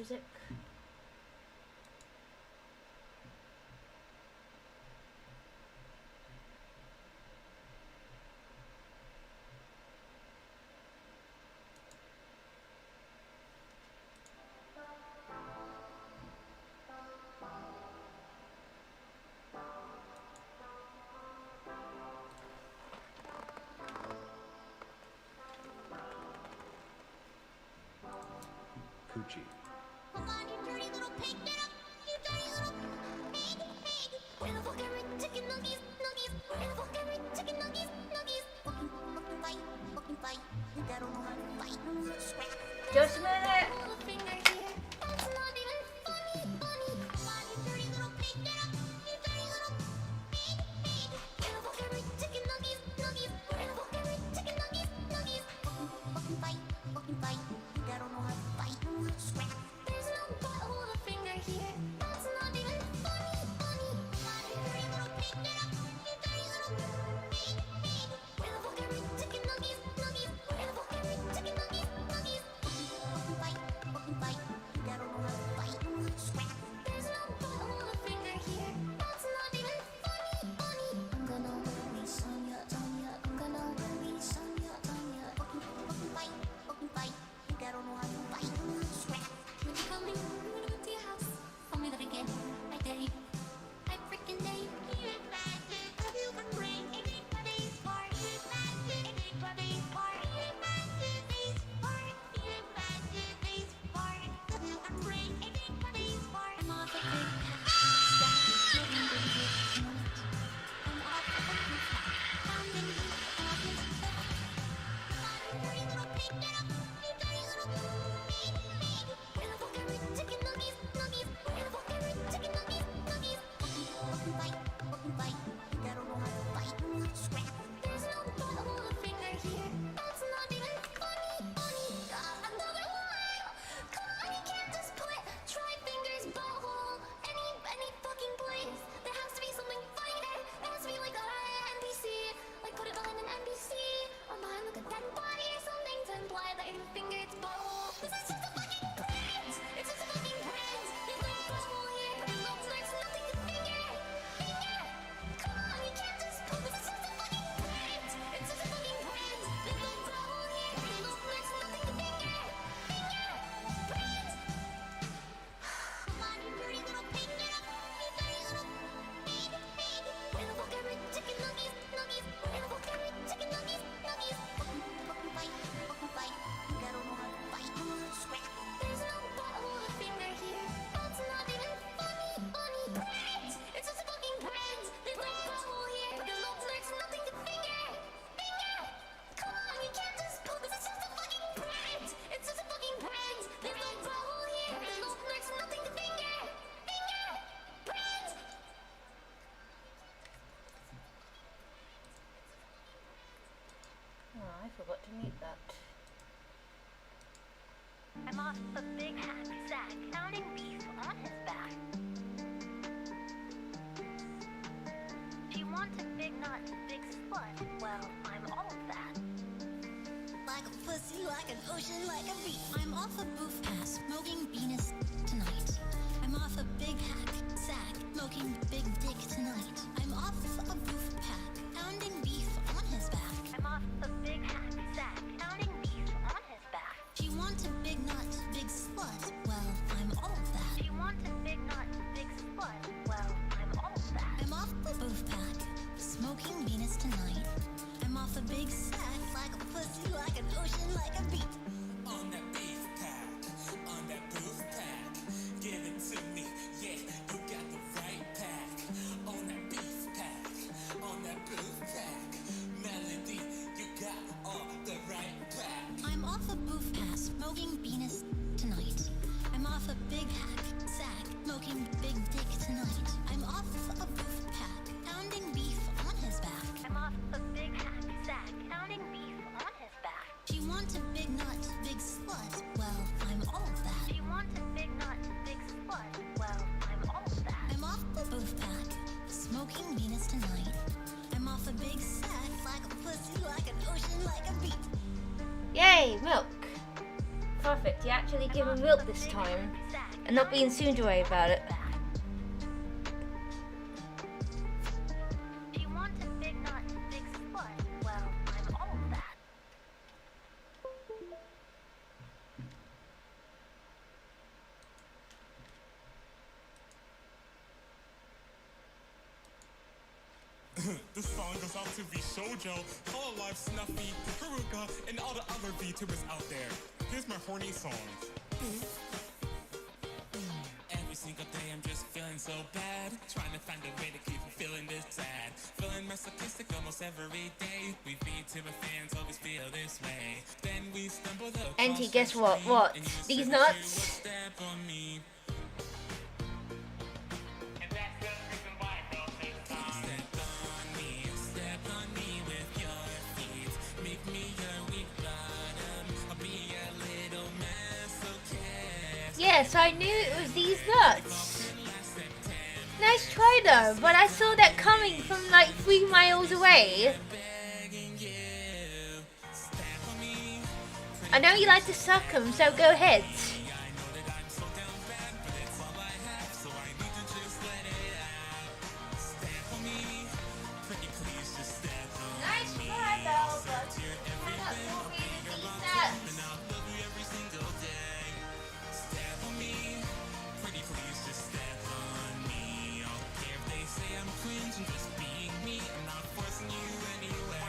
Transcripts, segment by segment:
Music. Coochie. Come on, you dirty little pig, get up! You dirty little pig, pig! Where the fuck are my chicken nuggies, nuggies? Where the fuck are my chicken nuggies, nuggies? Fucking fight. You gotta know how to fight. Scrap. Just a minute. Pull a finger here. That's not even funny. Come on, you dirty little pig, get up! You dirty little pig, pig! Where the fuck are my chicken nuggies, nuggies? Where the fuck are my chicken nuggies, nuggies? Fucking fight. You gotta know how to fight. Scrap. There's no butthole a finger here. That's not even funny. Come on, you dirty little pig, get up! You dirty little pig, pig! Where the fuck are my chicken nuggies, nuggies? Where the fuck are my chicken nuggies, nuggies? Fucking fight. You gotta know how to fight. Scrap. There's no butthole a finger here. That's not even funny. I'm gonna release on ya. I'm gonna release on ya. Fucking fight. You gotta know how to fight. Scrap. When you coming, I'm gonna go to your house. Tell me that again. I dare you. I freaking dare you. You imagine if you can bring anybody's heart. You imagine anybody's heart. You imagine this heart. You imagine this heart. If you can bring anybody's heart. I'm off a big stack. Looking big tonight. I'm off a big stack. Pounding you off his back. Come on, you dirty little pig, get up! You dirty little pig, pig! Where the fuck are my chicken nuggies, nuggies? Where the fuck are my chicken nuggies, nuggies? Fucking fight. You gotta know how to fight. Scrap. There's no butthole a finger here. That's not even funny. Another while. Come on, you can't just put try fingers butthole any fucking place. There has to be something funnier. There has to be like a NPC. Like put it behind an NPC or behind like a dead body or something to imply that your finger it's butthole. This is just a fucking print. It's just a fucking print. There's no butthole here. There's nothing to finger. Come on, you can't just put this is just a fucking print. It's just a fucking print. There's no butthole here. There's nothing to finger. Print. Come on, you dirty little pig, get up! You dirty little pig, pig! Where the fuck are my chicken nuggies, nuggies? Where the fuck are my chicken nuggies, nuggies? Fucking fight. You gotta know how to fight. Scrap. There's no butthole a finger here. That's not even funny. Print! It's just a fucking print. There's no butthole here. There's nothing to finger. Come on, you can't just put this is just a fucking print. It's just a fucking print. There's no butthole here. There's nothing to finger. Print. Oh, I forgot to mute that. I'm off a big hack sack, pounding beef on his back. Do you want a big nut, big slut? Well, I'm all of that. Like a pussy, like an ocean, like a beach. I'm off a boof pass, smoking Venus tonight. I'm off a big hack sack, smoking big dick tonight. I'm off a boof pack, pounding beef on his back. I'm off a big hack sack, pounding beef on his back. Do you want a big nut, big slut? Well, I'm all of that. Do you want a big nut, big slut? Well, I'm all of that. I'm off the boof pack, smoking Venus tonight. I'm off a big sack, like a pussy, like an ocean, like a beach. On that beef pack, on that booth pack, give it to me, yeah, you got the right pack. On that beef pack, on that booth pack, Melody, you got all the right pack. I'm off a boof pass, smoking Venus tonight. I'm off a big hack sack, smoking big dick tonight. I'm off a boof pack, pounding beef on his back. I'm off a big hack sack, pounding beef on his back. Do you want a big nut, big slut? Well, I'm all of that. Do you want a big nut, big slut? Well, I'm all of that. I'm off the boof pack, smoking Venus tonight. I'm off a big sack, like a pussy, like an ocean, like a beach. Yay, milk. Perfect. You actually give him milk this time, and not being tsundere about it. If you want a big nut, big split, well, I'm all of that. This song goes out to Shoujo, Hololive, Snuffy, Haruka, and all the other VTubers out there. Here's my horny song. Every single day I'm just feeling so bad, trying to find a way to keep from feeling this sad. Feeling masochistic almost every day. We VTuber fans always feel this way. Then we stumble across Auntie, guess the what? street, What? and you said These that you nuts? would step on me. And that's the reason why I wrote this song. Step on me with your feet. Make me your weak bottom. I'll be a little masochist. Yes, I knew it was these nuts. Nice try though, but I saw that coming from like 3 miles away. I know you like to suck 'em, so go ahead. Nice try though, but why not call me these nuts? Pretty please just step on me. I don't care if they say I'm cringe and just being me. I'm not forcing you anyway.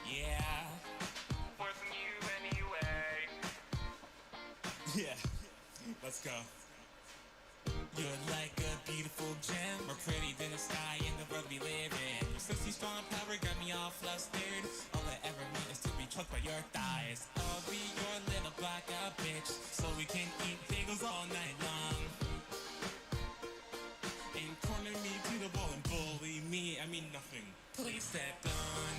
Yeah. Forcing you anyway. Yeah. Let's go. You're like a beautiful gem, more pretty than the sky in the world we live in. Your sexy strong power got me all flustered. All I ever want is to be choked by your thighs. I'll be your little blackout bitch, so we can eat bagels all night long. And corner me to the wall and bully me, I mean nothing. Please step on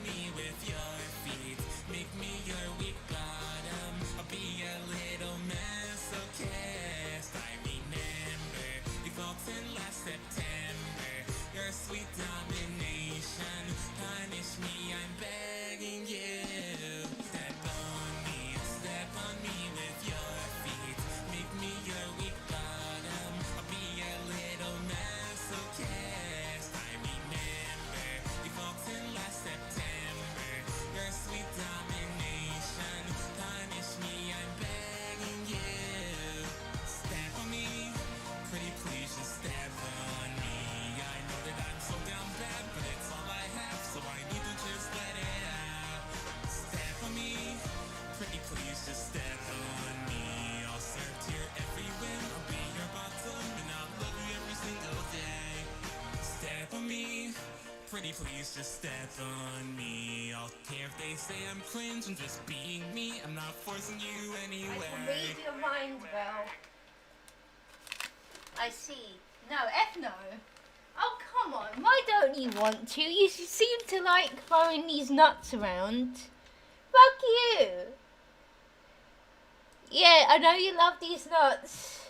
me with your feet. Make me your weak bottom. I'll be a little masochist. I remember you felt in last September. Your sweet domination. Punish me, I'm begging you. Step on me with your feet. Make me your weak bottom. I'll be a little masochist. I remember you felt in last September. Your sweet domination. Punish me, I'm begging you. Step on me. Pretty please just step on me. I know that I'm so down bad, but it's all I have, so I need to just let it out. Step on me. Pretty please just step on me. I'll serve to your every whim. I'll be your bottom, and I'll love you every single day. Step on me. Pretty please just step on me. I'll care if they say I'm cringe and just being me. I'm not forcing you I anyway. can read your mind, Belle. I see. No, F no. Oh, come on. Why don't you want to? You seem to like throwing these nuts around. Fuck you. Yeah, I know you love these nuts.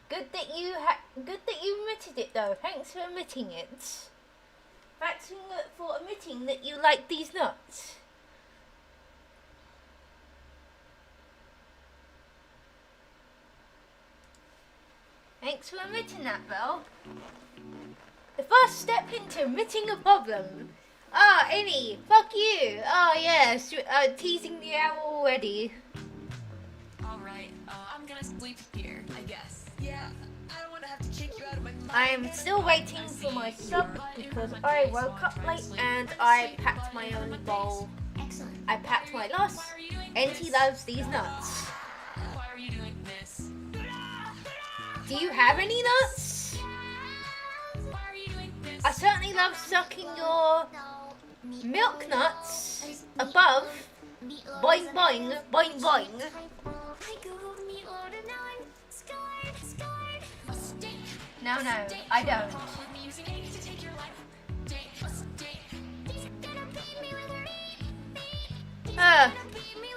Good that you admitted it though. Thanks for admitting it. Thanks for admitting that you like these nuts. Thanks for admitting that, Belle. The first step into admitting a problem. Ah, Annie, fuck you. Oh, yes, teasing the owl already. Alright, I'm gonna sleep here, I guess. Yeah, I don't wanna have to kick you out of my mind. I am still waiting for my sub because I woke up late and I packed my only bowl. Excellent. I packed my loss. Why are you doing And this? he loves these nuts. Why are you doing this? Do you have any nuts? Why are you doing this? I certainly love sucking your milk nuts above. Boing boing, boing boing. No, I don't.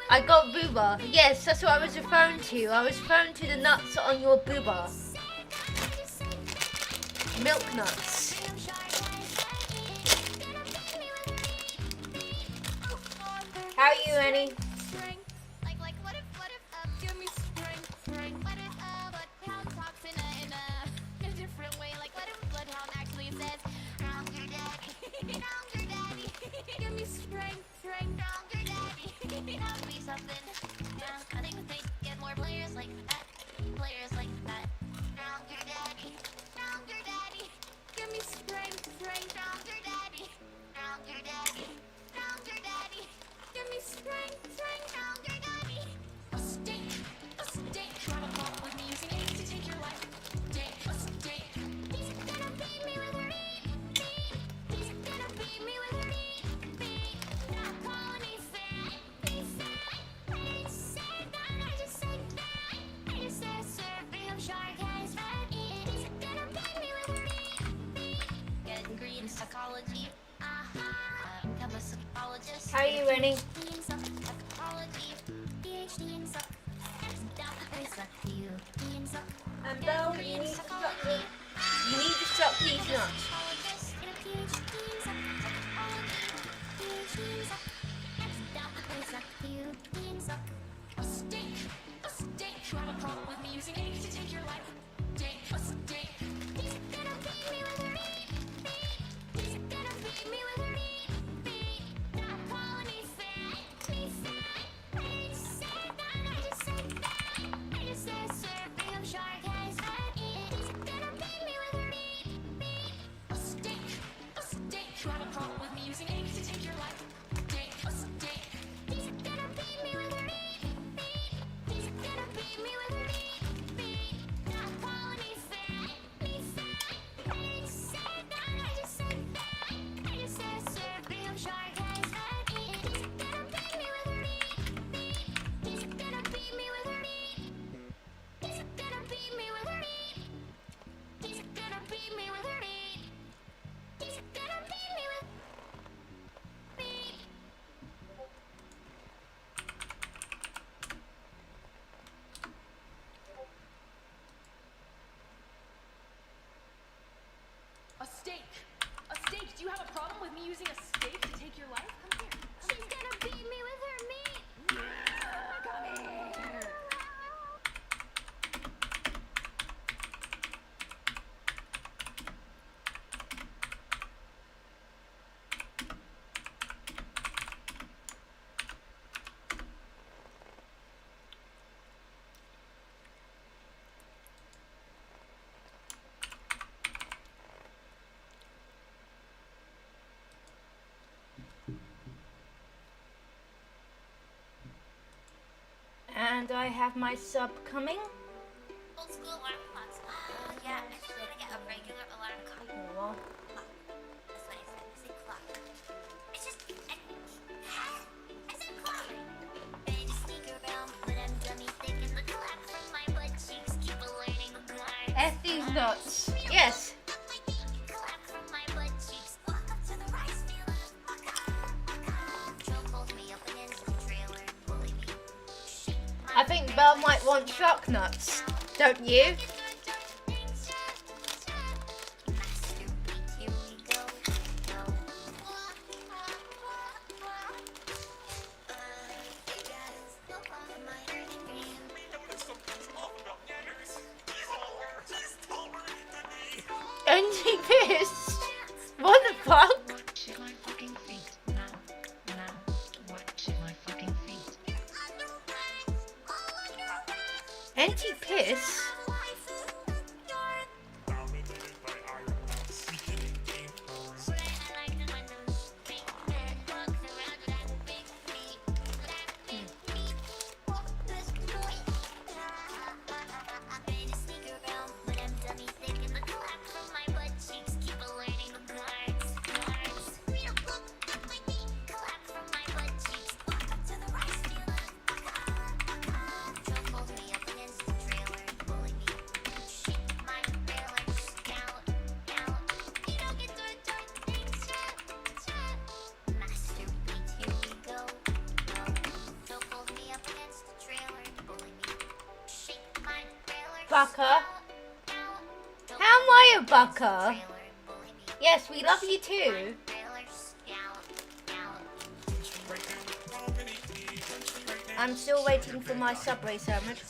I got booba. Yes, that's what I was referring to. I was referring to the nuts on your booba. Milk nuts. How are you, Annie? Strength. Like what if give me strength. What if bloodhound talks in a different way? Like what if bloodhound actually says, "Round your daddy, round your daddy." Give me strength, round your daddy. That would be something. Yeah, I think they get more players like that. Round your daddy, round your daddy. Give me strength, round your daddy, round your daddy, round your daddy. Give me strength, round your daddy. A stick, travel call with me using it to take your life. A stick. He's gonna beat me with her beat. He's gonna beat me with her beat. Not calling me fat. I didn't say that. I just said that. I just said serving of shark has fat. He's gonna beat me with her beat. Getting green psychology. I'm a psychologist. How are you, Annie? Psychology. PhD in suck. I suck to you. And Belle, you need to stop me. You need to stop these nuts. A stick, travel call with me using it to take your life. A stick. He's gonna beat me with her beat. He's gonna beat me with her beat. Not calling me fat. I didn't say that. I just said that. I just said serving of shark has fat. He's gonna beat me with her beat. A stick, travel call with me using it to take your life. A stick. He's gonna beat me with her beat. He's gonna beat me with her beat. Not calling me fat. I didn't say that. I just said that. I just said serving of shark has fat. He's gonna beat me with her beat. He's gonna beat me with her beat. He's gonna beat me with her beat. He's gonna beat me with her beat. He's gonna beat me with beat. A steak. Do you have a problem with me using a steak to take your life? Come here. She's gonna beat me with her meat. Come here. And I have my sub coming. Old school alarm clocks. Yeah, I just want to get a regular alarm clock. Well, That's what I said. I said clock. It's just. I said clock. Ready to sneak around, but I'm dummy thinking the clock from my butt cheeks keep alerting the guards. F these nuts. Yes. Clock from my butt cheeks. Walk up to the rice field. Joe pulls me up against the trailer and bully me. I think Belle might want shark nuts. Don't you? Angie pissed. What the fuck? To my fucking feet. Now. What to my fucking feet. Angie piss? Dominated by Iron Man, seeking in game force. Bucker. How am I a bucker? Yes, we love you too. Right now, how many I'm still waiting for my Subway sandwich.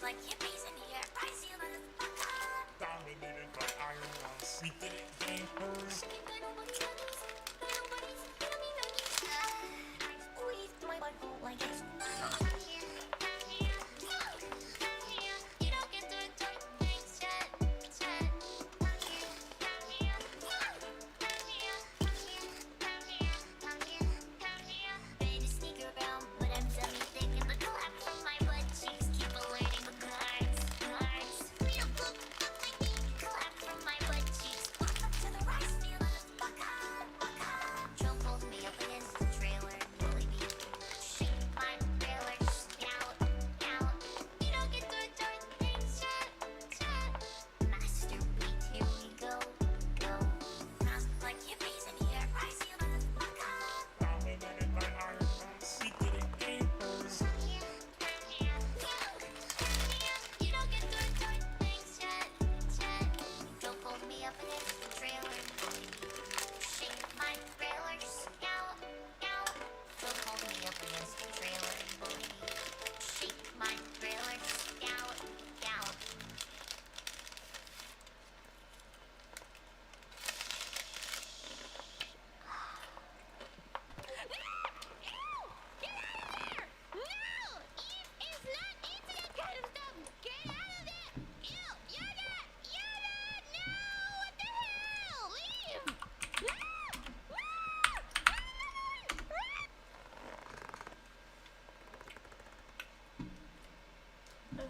Like hippies in here, rising on the Dominated by iron ones. We did it, gamers. squeezed my butthole like this. You don't get to enjoy things yet. Ready to sneak around, but I'm dummy thinking the clap from my butt cheeks keep alerting the guards. Clap from my butt cheeks, walk up to the rice field and fuck up. Joe pulled me up against the trailer and bullied me. Shake my trailer, scout. You don't get to enjoy things yet. Master beat, here we go. Master like hippies in here, rising on the fuck up. Dominated by iron ones. We did it, gamers. You don't get to enjoy things yet. Joe pulled me up against the trailer and bullied me. Shake my trailer, scout. Joe pulled me up against the trailer and bullied me. Shake my trailer, scout.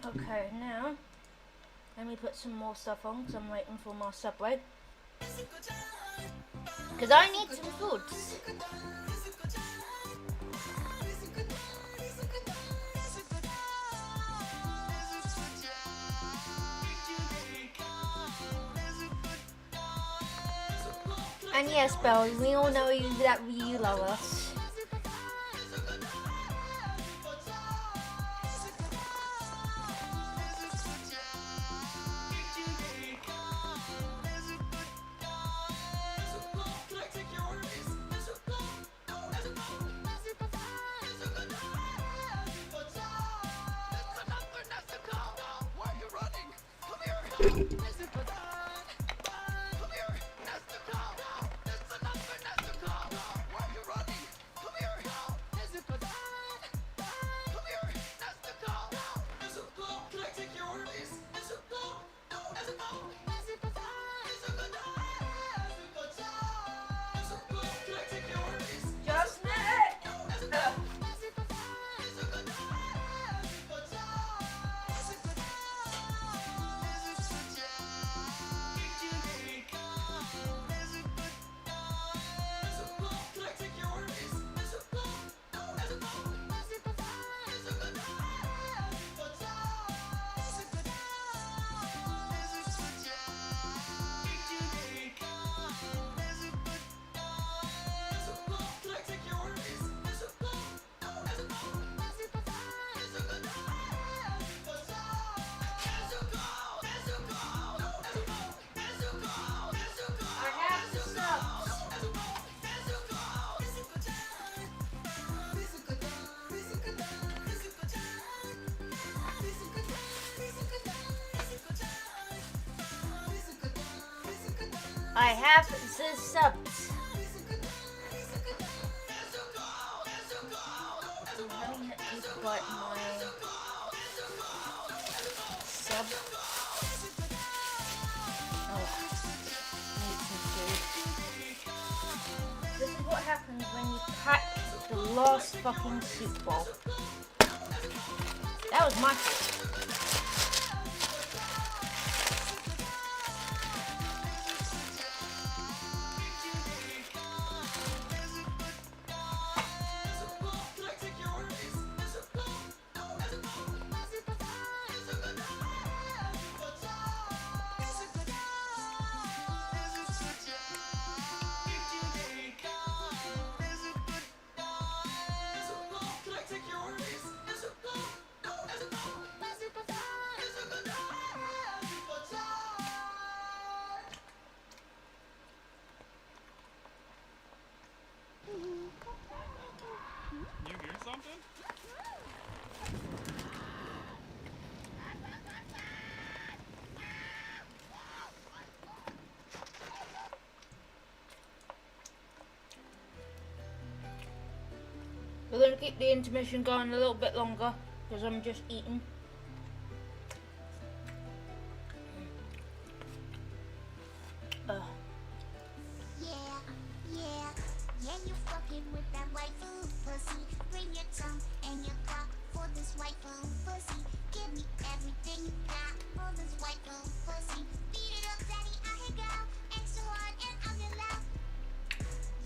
Okay, now let me put some more stuff on because I'm waiting for my Subway. Because I need some food. And yes, Belle, we all know that you love us. I have the subs. Let me just got my sub. Oh, need some food. This is what happens when you pack the last fucking soup bowl. That was my fault. going to keep the intermission going a little bit longer because I'm just eating. Yeah, you fucking with that white food pussy. Bring your tongue and your cock for this white food pussy. Give me everything you got for this white food pussy. Beat it up, daddy, I hit go extra hard and I'm your love.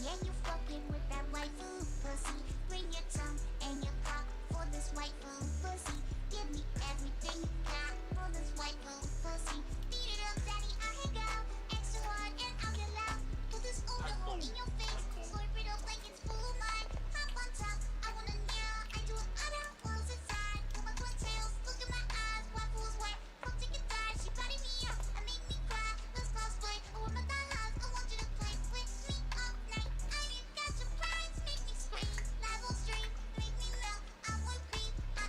Yeah, you fucking with that white food pussy. Bring your tongue and your cock for this white food pussy. Give me everything you got for this white food pussy. Beat it up, daddy, I hit go extra hard and I'm your love. Put this older hole in your face. Slurp it up like it's full of mine. Hop on top, I wanna meow. I do it out of walls inside. Pull my twin tails, look in my eyes. White fool's white, come take a dive. She body me up and make me cry. Let's cosplay. Oh, my dollhouse, I want you to play with me all night. I ain't got your prize, make me scream. Live on stream, make me melt. I'm one creep. I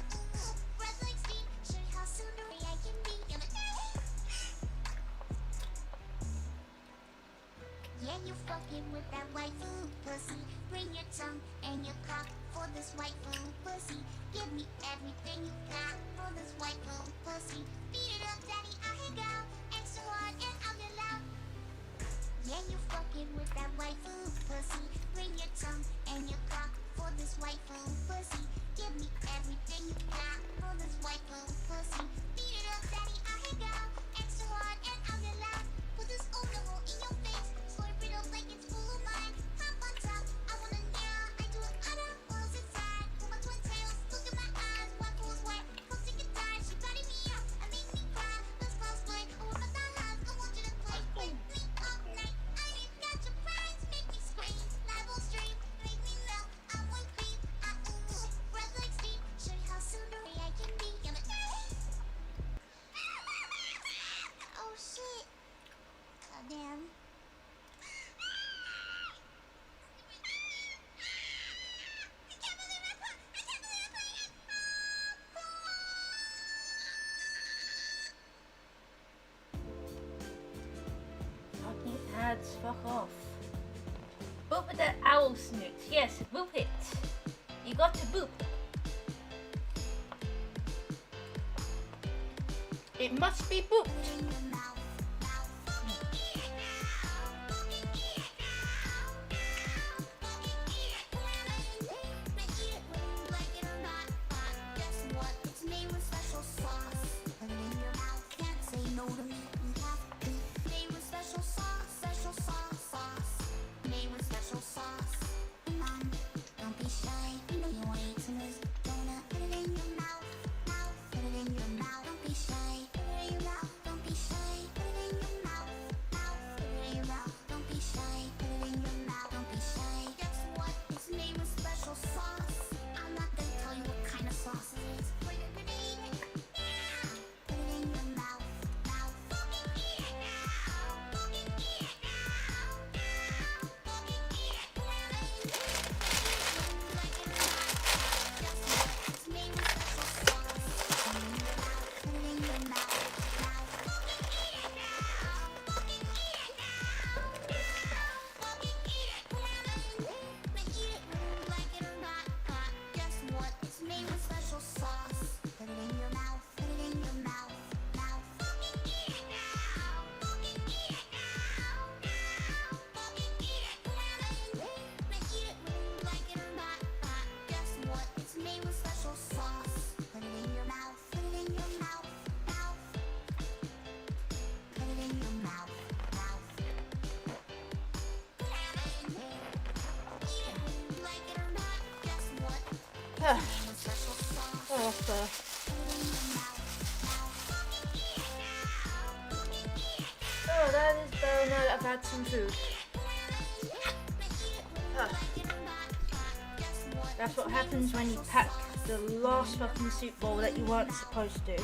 breath like steam. Show you how sooner I can be. Yeah, you fucking with that white food pussy. Bring your tongue and your cock for this white food pussy. Give me everything you got for this white food pussy. Beat it up, daddy, I hit go extra hard and I'm your love. Yeah, you fucking with that white food pussy. Bring your tongue and your cock for this white food pussy. Give me everything you got for this white food pussy. Beat it up, daddy, I hit go extra hard and I'm your love. Put this older hole in your face. Slurp it up like it's full of mine. Hop on top, I wanna meow. I do it out of walls inside. Pull my twin tails, look in my eyes. White fool's white, come take a dive. She body me up and make me cry. Let's cosplay. Oh, my dollhouse, I want you to play with me all night. I ain't got your prize, make me scream. Live on stream, make me melt. I'm one creep. I breath like steam. Show you how sooner I can be. Oh shit. Goddamn. Fucking ads, fuck off. Boop at that owl snoot. Yes, boop it. You got to boop. It must be booped. Don't be shy, you know you want to eat some of this donut. Put it in your mouth, put it in your mouth. Don't be shy, put it in your mouth. Don't be shy, put it in your mouth, put it in your mouth. Don't be shy, put it in your mouth. Don't be shy. Guess what? It's made with special sauce. I'm not gonna tell you what kind of sauce it is. Put it in your mouth, Oh, that is better now that I've had some food. That's what happens when you pack the last fucking soup bowl that you weren't supposed to.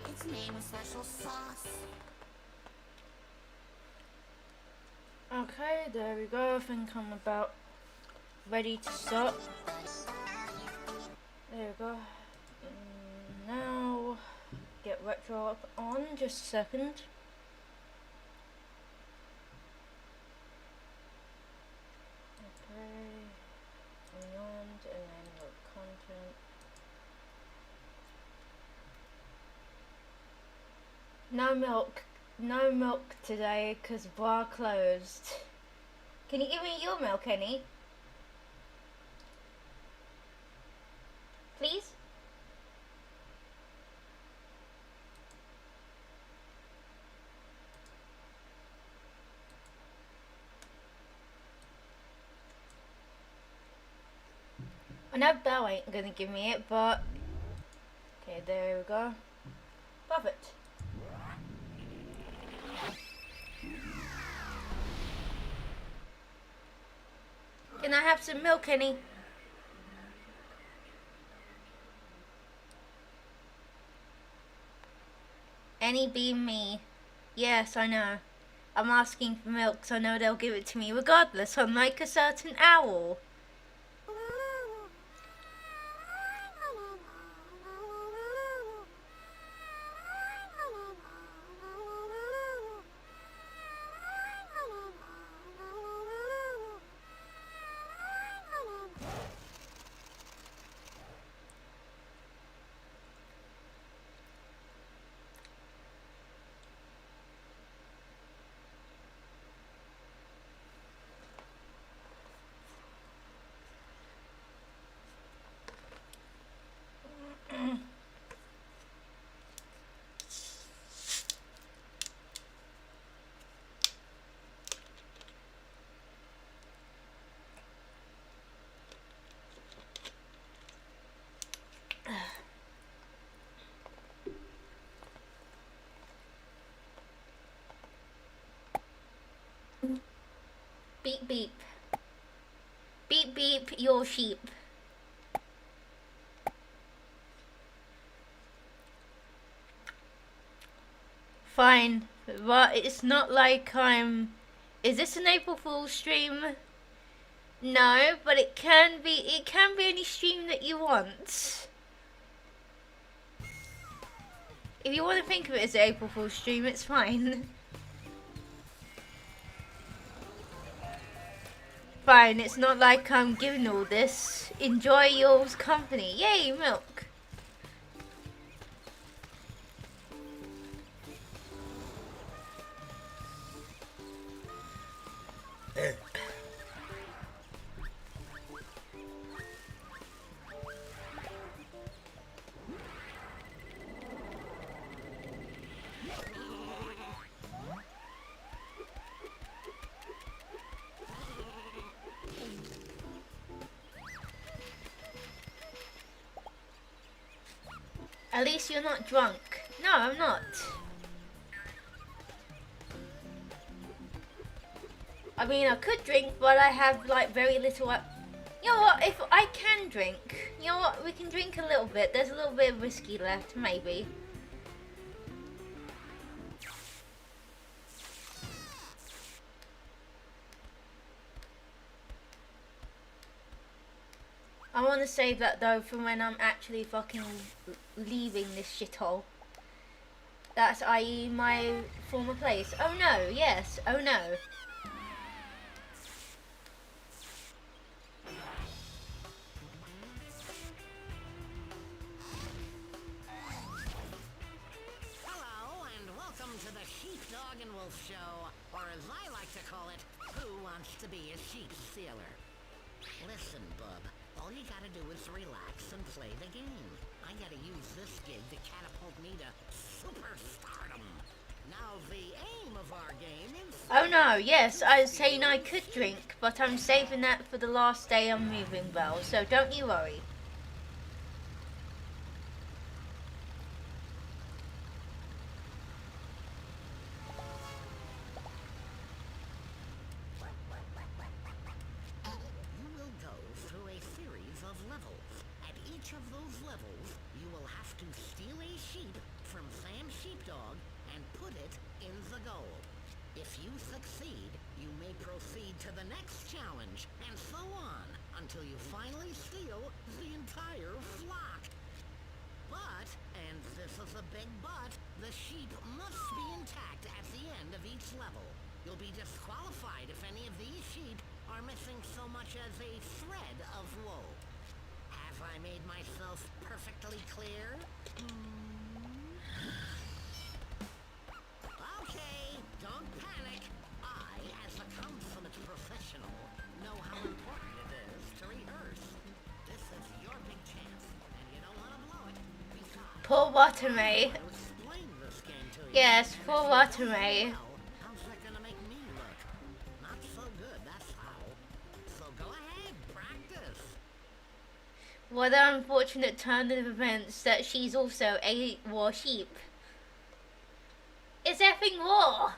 It's made with special sauce. Okay, there we go. I think I'm about ready to start. There we go. Now, get retro up on. Just a second. Okay. Beyond, and then look content. No milk today because bar closed. Can you give me your milk, Kenny? Please? I know Belle ain't gonna give me it, but... Okay, there we go. Perfect. Can I have some milk, Kenny? Any beam me. Yes, I know. I'm asking for milk, so I know they'll give it to me regardless, unlike a certain owl. Beep beep. Beep beep your sheep. Fine, but it's not like I'm... Is this an April Fool's stream? No, but it can be any stream that you want. If you want to think of it as an April Fool's stream, it's fine. Fine, it's not like I'm giving all this. Enjoy yours company. Yay, milk. At least you're not drunk. No, I'm not. I mean, I could drink, but I have like very little. You know what? If I can drink, you know what? We can drink a little bit. There's a little bit of whiskey left, maybe. I want to save that though for when I'm actually fucking leaving this shithole. That's i.e. my former place. Oh no, yes, oh no. Hello, and welcome to the Sheepdog and Wolf Show, or as I like to call it, Who Wants to Be a Sheep Stealer? Listen, bub, all you gotta do is relax and play the game. I gotta use this gig to catapult me to superstardom. Now, the aim of our game is... Oh no, yes, I was saying I could drink, but I'm saving that for the last day I'm moving, Belle, so don't you worry. You will go through a series of levels. At each of those levels, you will have to steal a sheep from Sam Sheep sheepdog and put it in the goal. If you succeed, you may proceed to the next challenge, and so on, until you finally steal the entire flock. But, and this is a big but, the sheep must be intact at the end of each level. You'll be disqualified if any of these sheep are missing so much as a thread of wool. Have I made myself perfectly clear? Okay, don't panic. I, as a consummate professional, know how important it is to rehearse. This is your big chance, and you don't want to blow it. Besides, Poor Watame. to explain this game to you. Yes, And if poor you don't do Watame. well, how's that gonna make me look? Not so good, that's how. So go ahead, practice. What an unfortunate turn of events that she's also a war sheep. It's effing war!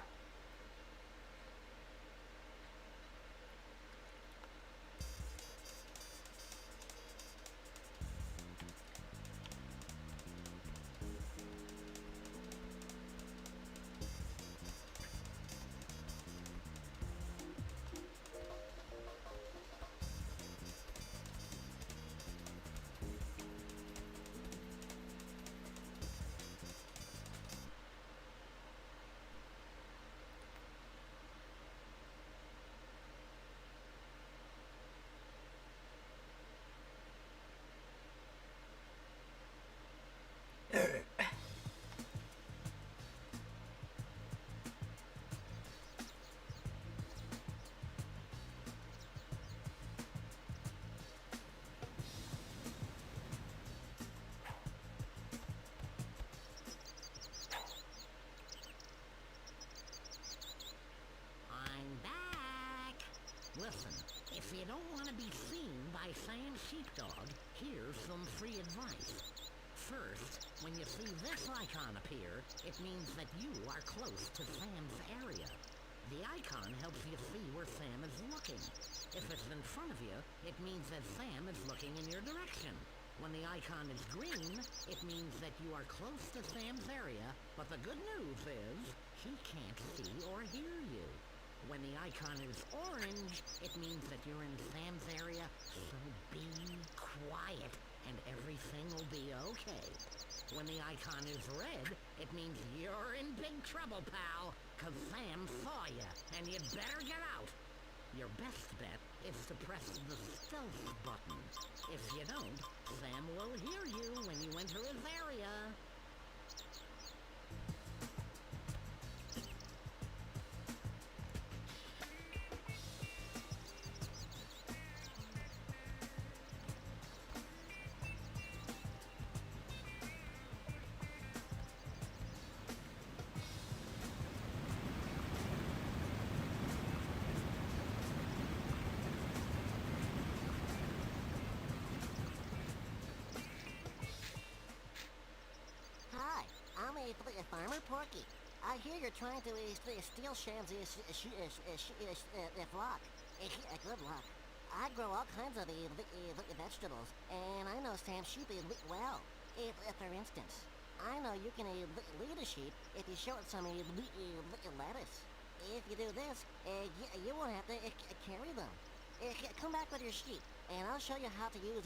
I'm back. Listen, if you don't want to be seen by Sam Sheepdog, here's some free advice. First, when you see this icon appear, it means that you are close to Sam's area. The icon helps you see where Sam is looking. If it's in front of you, it means that Sam is looking in your direction. When the icon is green, it means that you are close to Sam's area, but the good news is, he can't see or hear you. When the icon is orange, it means that you're in Sam's area, so be quiet, and everything will be okay. When the icon is red, it means you're in big trouble, pal, 'cause Sam saw you, and you'd better get out. Your best bet is to press the stealth button. If you don't, Sam will hear you when you enter his area. Hi, I'm a farmer Porky. I hear you're trying to steal Sham's flock. Good luck. I grow all kinds of vegetables, and I know Sam's sheep well. For instance, I know you can lead a sheep if you show it some lettuce. If you do this, you won't have to carry them. Come back with your sheep, and I'll show you how to use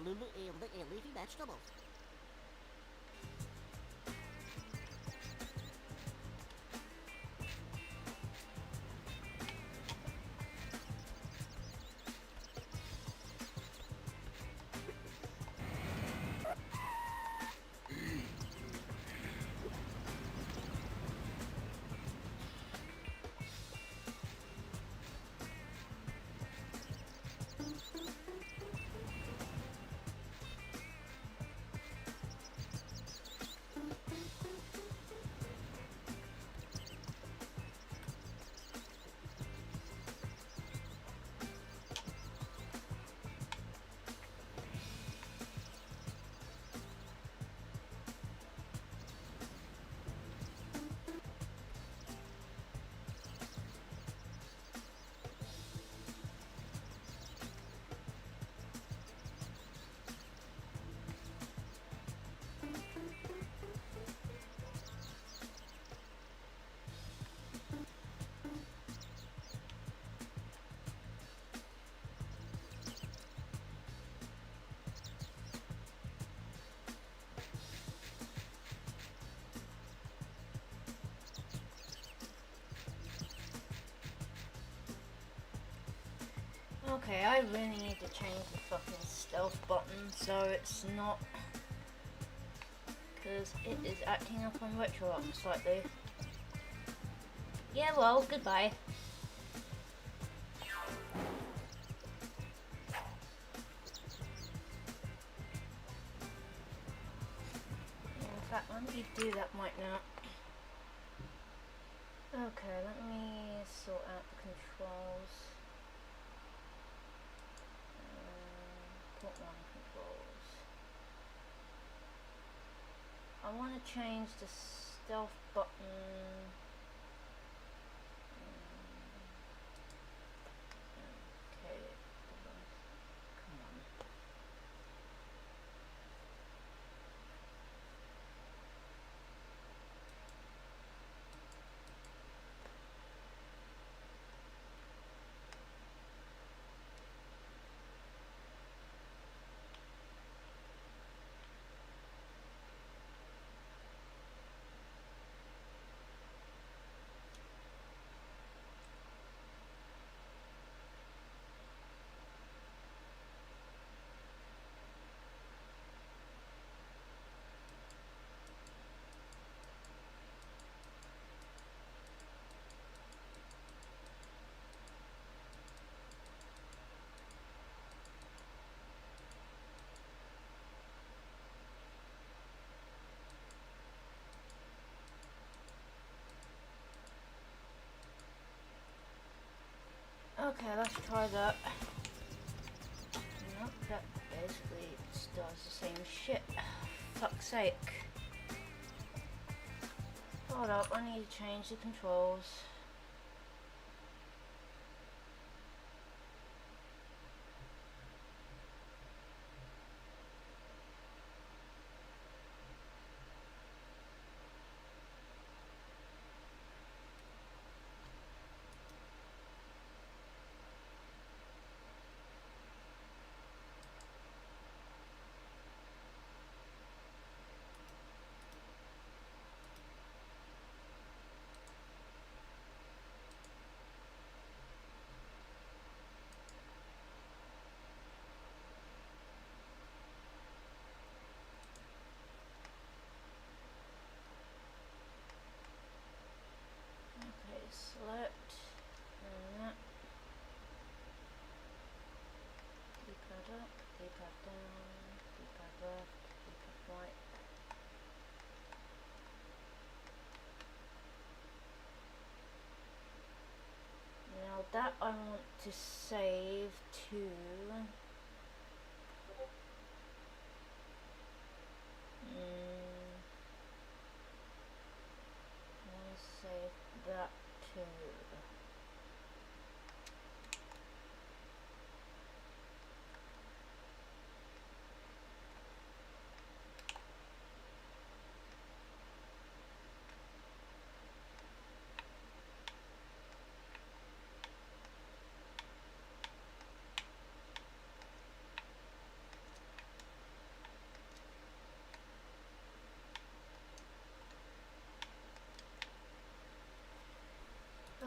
leafy vegetables. Okay, I really need to change the fucking stealth button so it's not, because it is acting up on RetroArch slightly. Yeah, well, goodbye. In fact, let me do that right now. Okay, let me sort out the controls. Put one controls. I want to change the stealth button. Okay, come on. Okay, let's try that. Nope, that basically just does the same shit. Fuck's sake. Hold up, I need to change the controls. Okay, select and that. D-pad up, D-pad down, D-pad left, D-pad right. Now that I want to save to I want to save that to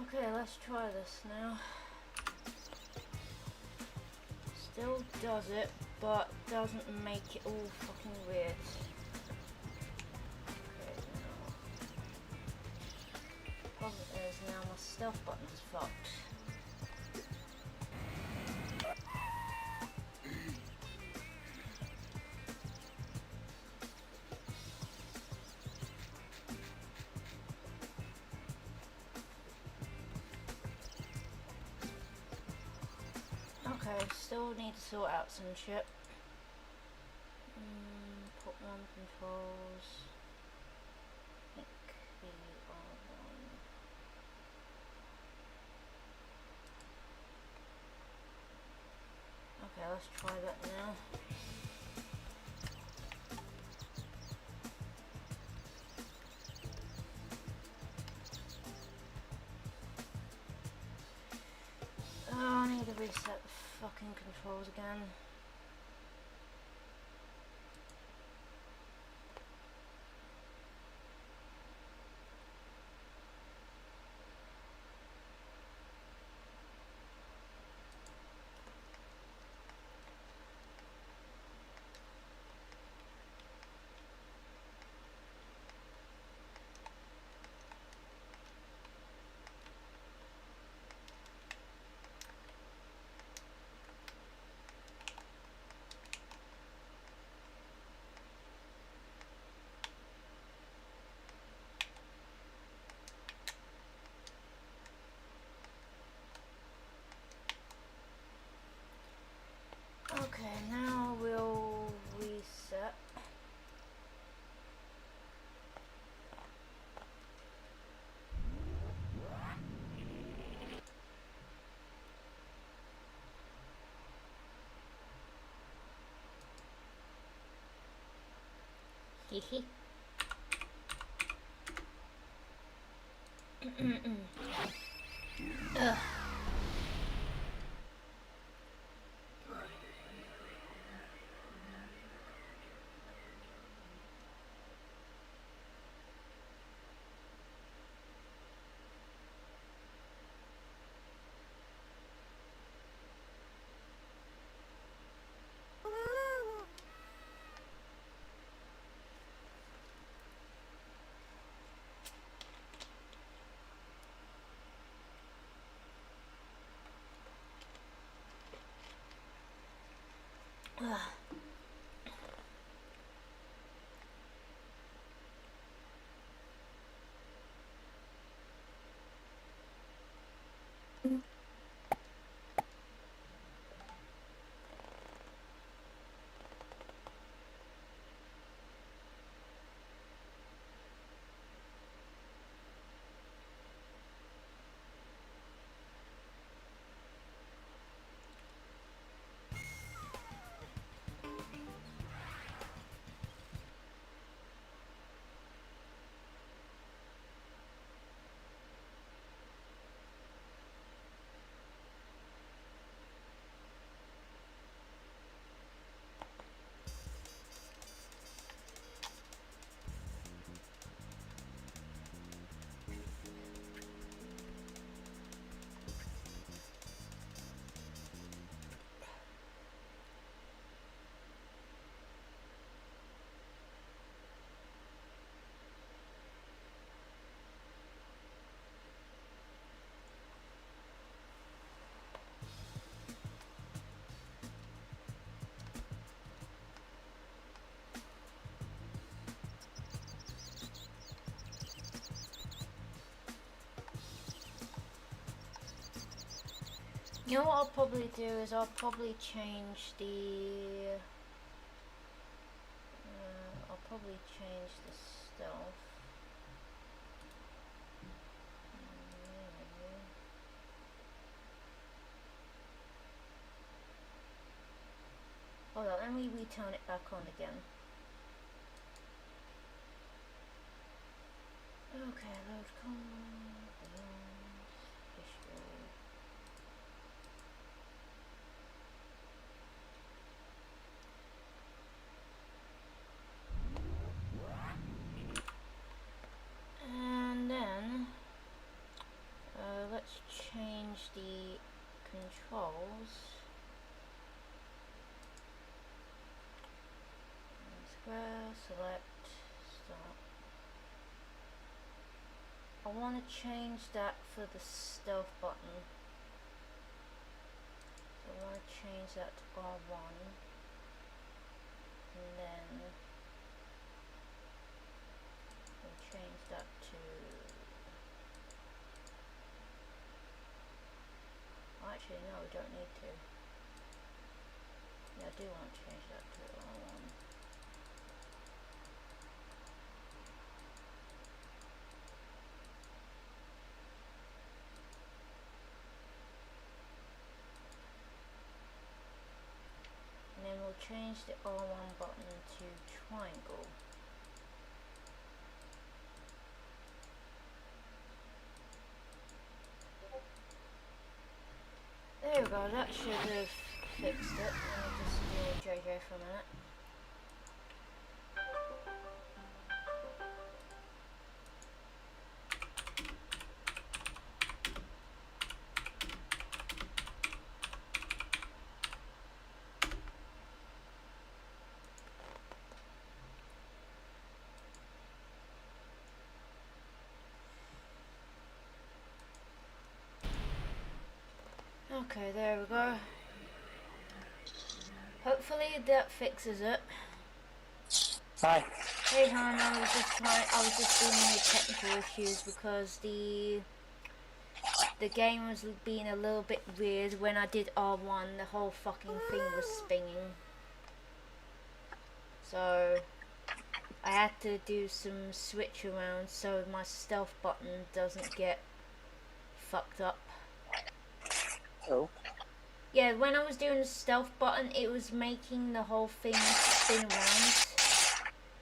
okay, let's try this now. Still does it, but doesn't make it all fucking weird. Okay, now. Problem is now my stealth button's fucked. Okay, still need to sort out some shit. Put one controls. Pick the R1. Okay, let's try that now. Oh, I need to reset the fucking controls again. Hehe. Ugh. Ugh. You know what I'll probably do is I'll probably change the stealth. Hold on, let me return it back on again. Okay, load history. And then let's change the controls. Square, select, start. I want to change that for the stealth button. So I want to change that to R1. And then we'll change that to... Actually, no, we don't need to. Yeah, I do want to change that to R1. And then we'll change the R1 button to triangle. There we go, that should have fixed it. Let me just do JJ for a minute. Okay, there we go. Hopefully that fixes it. Hi. Hey hon, I was just dealing with technical issues because the game was being a little bit weird. When I did R1, the whole fucking thing was spinning. So I had to do some switch around so my stealth button doesn't get fucked up. Oh. Yeah, when I was doing the stealth button, it was making the whole thing spin around.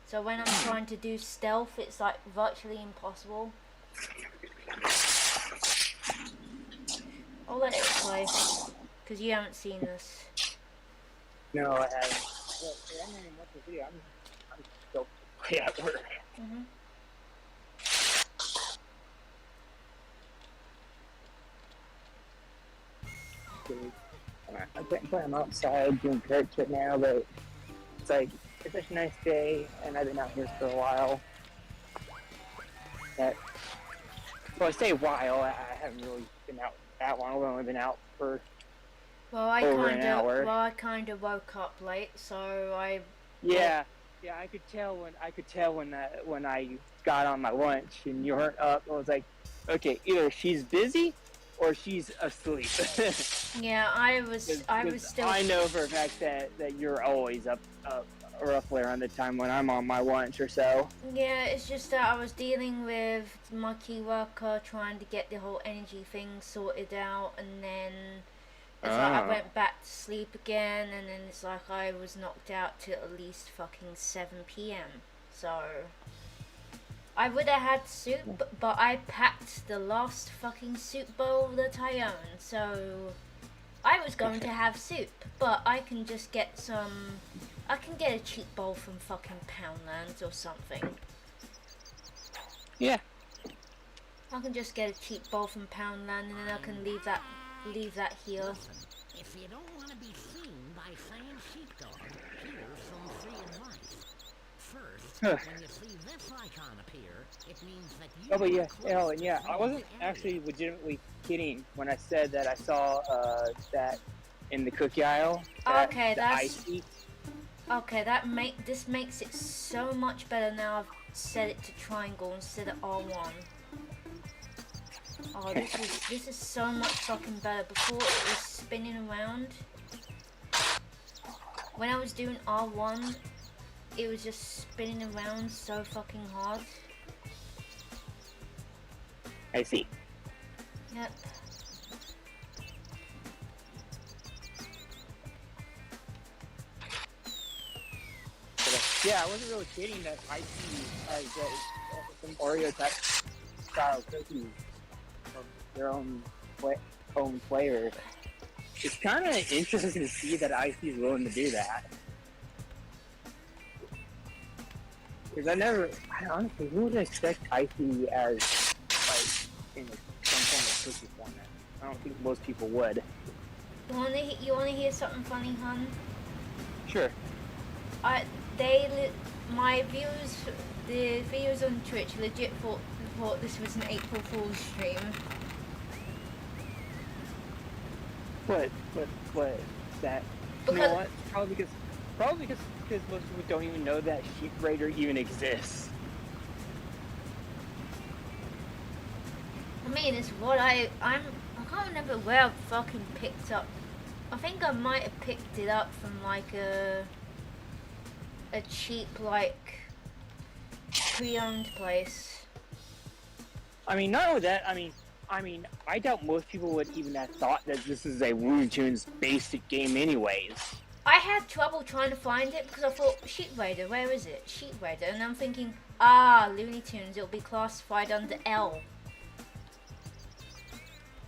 So when I'm trying to do stealth, it's like virtually impossible. I'll let it play, because you haven't seen this. No, I haven't. Well, I haven't even watched the video. I'm still at work. Mhm. I can't play. I'm outside doing carrots right now, but it's like it's such a nice day, and I've been out here for a while. That, well, I say a while. I haven't really been out that long. I've only been out for Well, I over an hour. kind of woke up late, so I. Yeah. I could tell when I got on my lunch and you weren't up. I was like, okay, either she's busy or she's asleep. Yeah, I was still. I know for a fact that you're always up roughly around the time when I'm on my lunch or so. Yeah, it's just that I was dealing with my key worker trying to get the whole energy thing sorted out, and then it's like I went back to sleep again, and then it's like I was knocked out till at least fucking 7 p.m. So I would have had soup, but I packed the last fucking soup bowl that I own, so I was going to have soup, but I can just get I can get a cheap bowl from fucking Poundland or something. Yeah. I can just get a cheap bowl from Poundland, and then I can leave that here. Listen, if you don't want to be seen by saying sheepdog, here's some free advice. First, when you see this icon appear, it means that you Oh, but yeah, are close Ellen, to yeah, the I wasn't area. actually legitimately kidding when I said that I saw that in the cookie aisle. Okay, the that's icy. okay. This makes it so much better now. I've set it to triangle instead of R1. Oh, this is so much fucking better. Before it was spinning around. When I was doing R1, it was just spinning around so fucking hard. I see. Yep. Yeah, I wasn't really kidding that icy, some Oreo type style cookies of their own flavor. It's kind of interesting to see that Icy is willing to do that. Because I honestly, who would expect Icy as, like, in some form of cookie format? I don't think most people would. You wanna hear something funny, hun? Sure. The viewers on Twitch legit thought this was an April Fool's stream. What? That? You know Because- what? Probably because most people don't even know that Sheep Raider even exists. I mean, it's what I can't remember where I fucking picked up. I think I might have picked it up from like a cheap like pre-owned place. I mean, not only that. I mean, I doubt most people would even have thought that this is a Looney Tunes basic game, anyways. I had trouble trying to find it because I thought Sheep Raider, where is it? Sheep Raider, and I'm thinking, Looney Tunes, it'll be classified under L.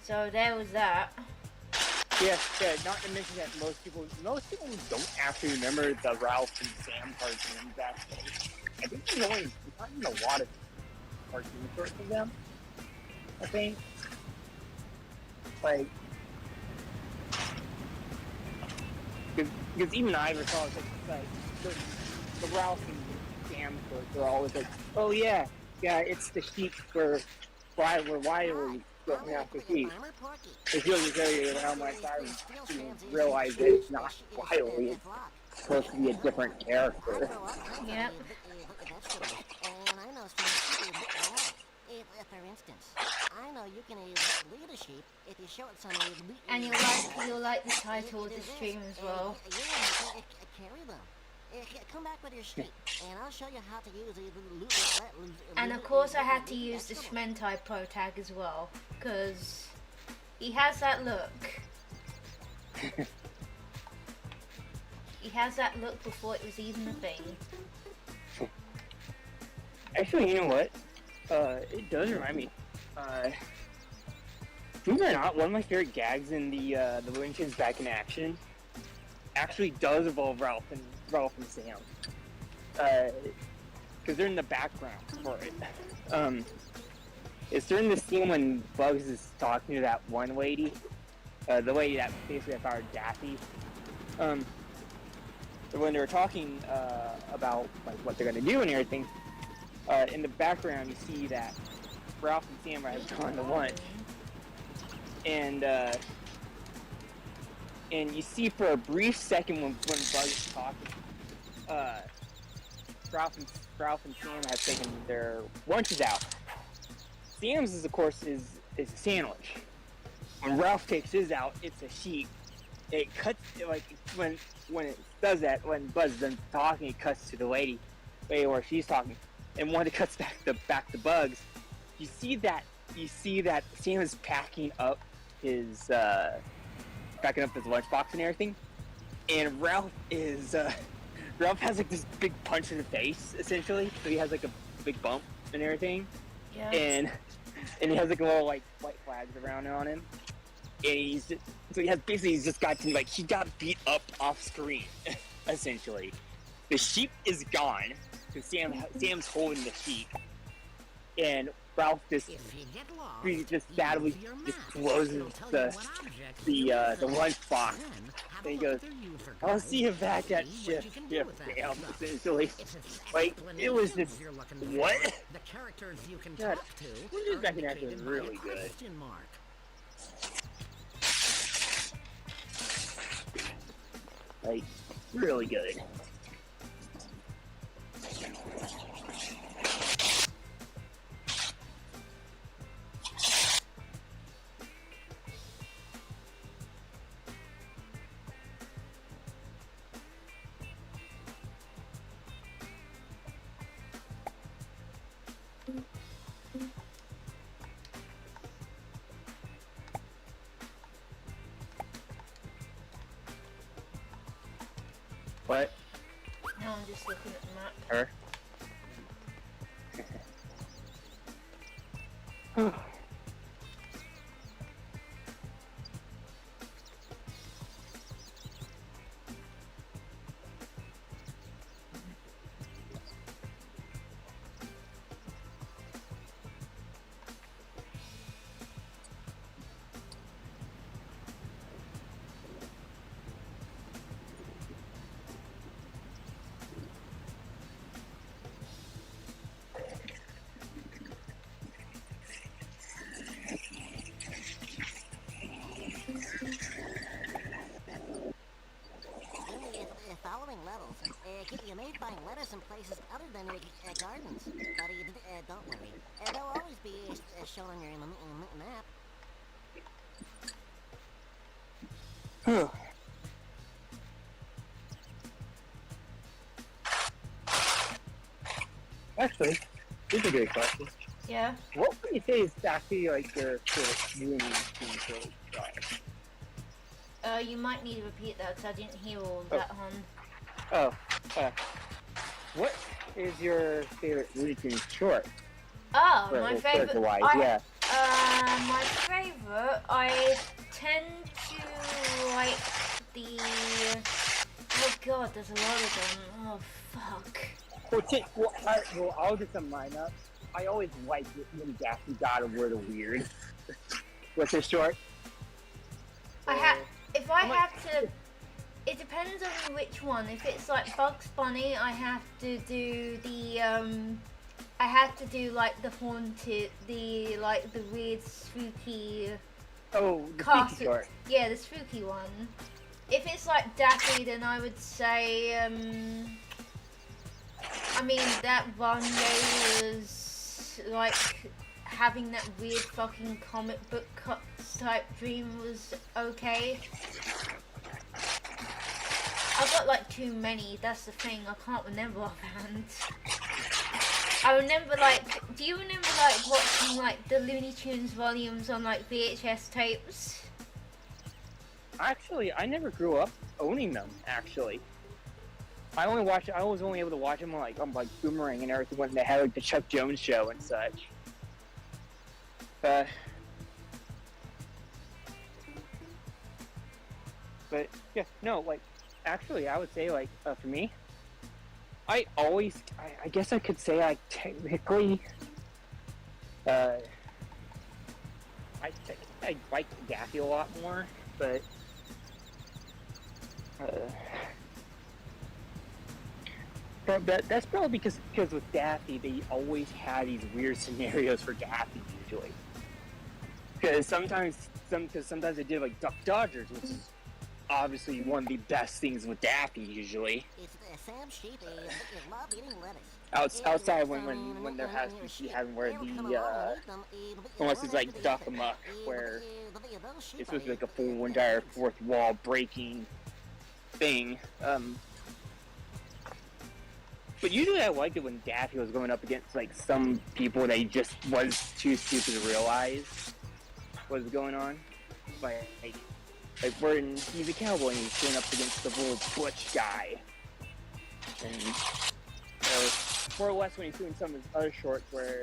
So there was that. Yeah. Not to mention that most people don't actually remember the Ralph and Sam cartoons. Actually, I think there's not even a lot of cartoon sorts of them. I think, like, because even I recall, it's like the Ralph and Sam sorts are always like, oh yeah, it's the sheep we're widely going after sheep. It feels as though you're around my side and realize that it's not Wiley. It's supposed to be a different character. Yep. And I know some sheep for instance, I know you can lead a sheep if you show it some. And you'll like the title of the stream as well. Yeah, carry them. Come back with your sheep, and I'll show you how to use it. And of course I had to use the Smentai Protag as well, because he has that look. He has that look before it was even a thing. Actually, you know what? It does remind me. Believe it or not, one of my favorite gags in the Looney Tunes Back in Action actually does involve Ralph and Sam. Because they're in the background for it. It's during the scene when Bugs is talking to that one lady, the lady that basically found Daffy. When they were talking about like what they're gonna do and everything, in the background you see that Ralph and Sam have gone to lunch, and you see for a brief second when Bugs is talking, Ralph and Sam have taken their lunches out. Sam's is of course is a sandwich. When Ralph takes his out, it's a sheep. It cuts like when it does that, when Buzz is done talking, it cuts to the lady where she's talking, and when it cuts back to Bugs, you see that Sam is packing up his lunchbox and everything, and Ralph has like this big punch in the face essentially, so he has like a big bump and everything, Yeah. and he has like a little like white flags around on him. And he's just got he got beat up off screen, essentially. The sheep is gone, because Sam's holding the sheep, and Ralph just sadly just closes the lunchbox, and he goes, "I'll see you back at shift, Sam." Essentially, like it was just what? The characters you can God, talk to Who's are Back in indicated Action is by a really good. question mark. Like really good. What? Now I'm just looking at the map. Her? Following levels, you may find letters in places other than gardens, but don't worry. They'll always be shown on your map. Actually, this is a great question. Yeah. What would you say is actually like your Looney Tunes You might need to repeat that because I didn't hear all of that, hon. What is your favorite Looney Tunes short? Oh, For- my for favorite. wise, I, yeah. My favorite. I tend to like the. Oh God, there's a lot of them. Oh fuck. I'll just sum mine up. I always liked it when Daffy got a word of weird. What's his short? If I have to, it depends on which one. If it's like Bugs Bunny, I have to do the I have to do like the haunted, the weird spooky. Oh, the castle. spooky short. Yeah, the spooky one. If it's like Daffy, then I would say I mean that one day was like having that weird fucking comic book type dream was okay. I've got like too many, that's the thing, I can't remember offhand. I remember like, do you remember like watching like the Looney Tunes volumes on like VHS tapes? Actually, I never grew up owning them, actually. I was only able to watch them on like Boomerang and everything when they had like the Chuck Jones show and such. But yeah, no, like actually, I would say like for me, I guess I could say I technically, I like Daffy a lot more, but that's probably because with Daffy they always had these weird scenarios for Daffy usually. Because sometimes they did like Duck Dodgers, which is obviously one of the best things with Daffy usually. It's Sam Sheep, love eating lettuce. Outside when there has to be having where the unless it's like Duck Amuck where it's supposed to be like a full entire fourth wall breaking thing. But usually I liked it when Daffy was going up against like some people that he just was too stupid to realize what was going on. Like when he's a cowboy and he's going up against the little butch guy. And more or less when he's doing some of his other shorts where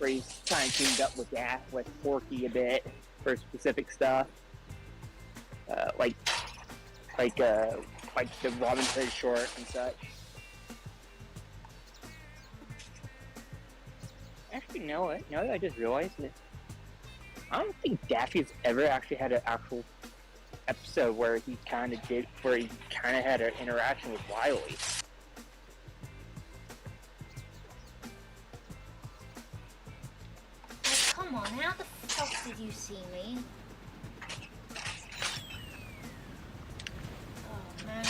he's kind of teamed up with Porky a bit for specific stuff. Like the Robin Hood short and such. Actually, no, now that I just realized it, I don't think Daffy's ever actually had an actual episode where he kind of had an interaction with Wily. Like, come on, how the fuck did you see me? Oh man,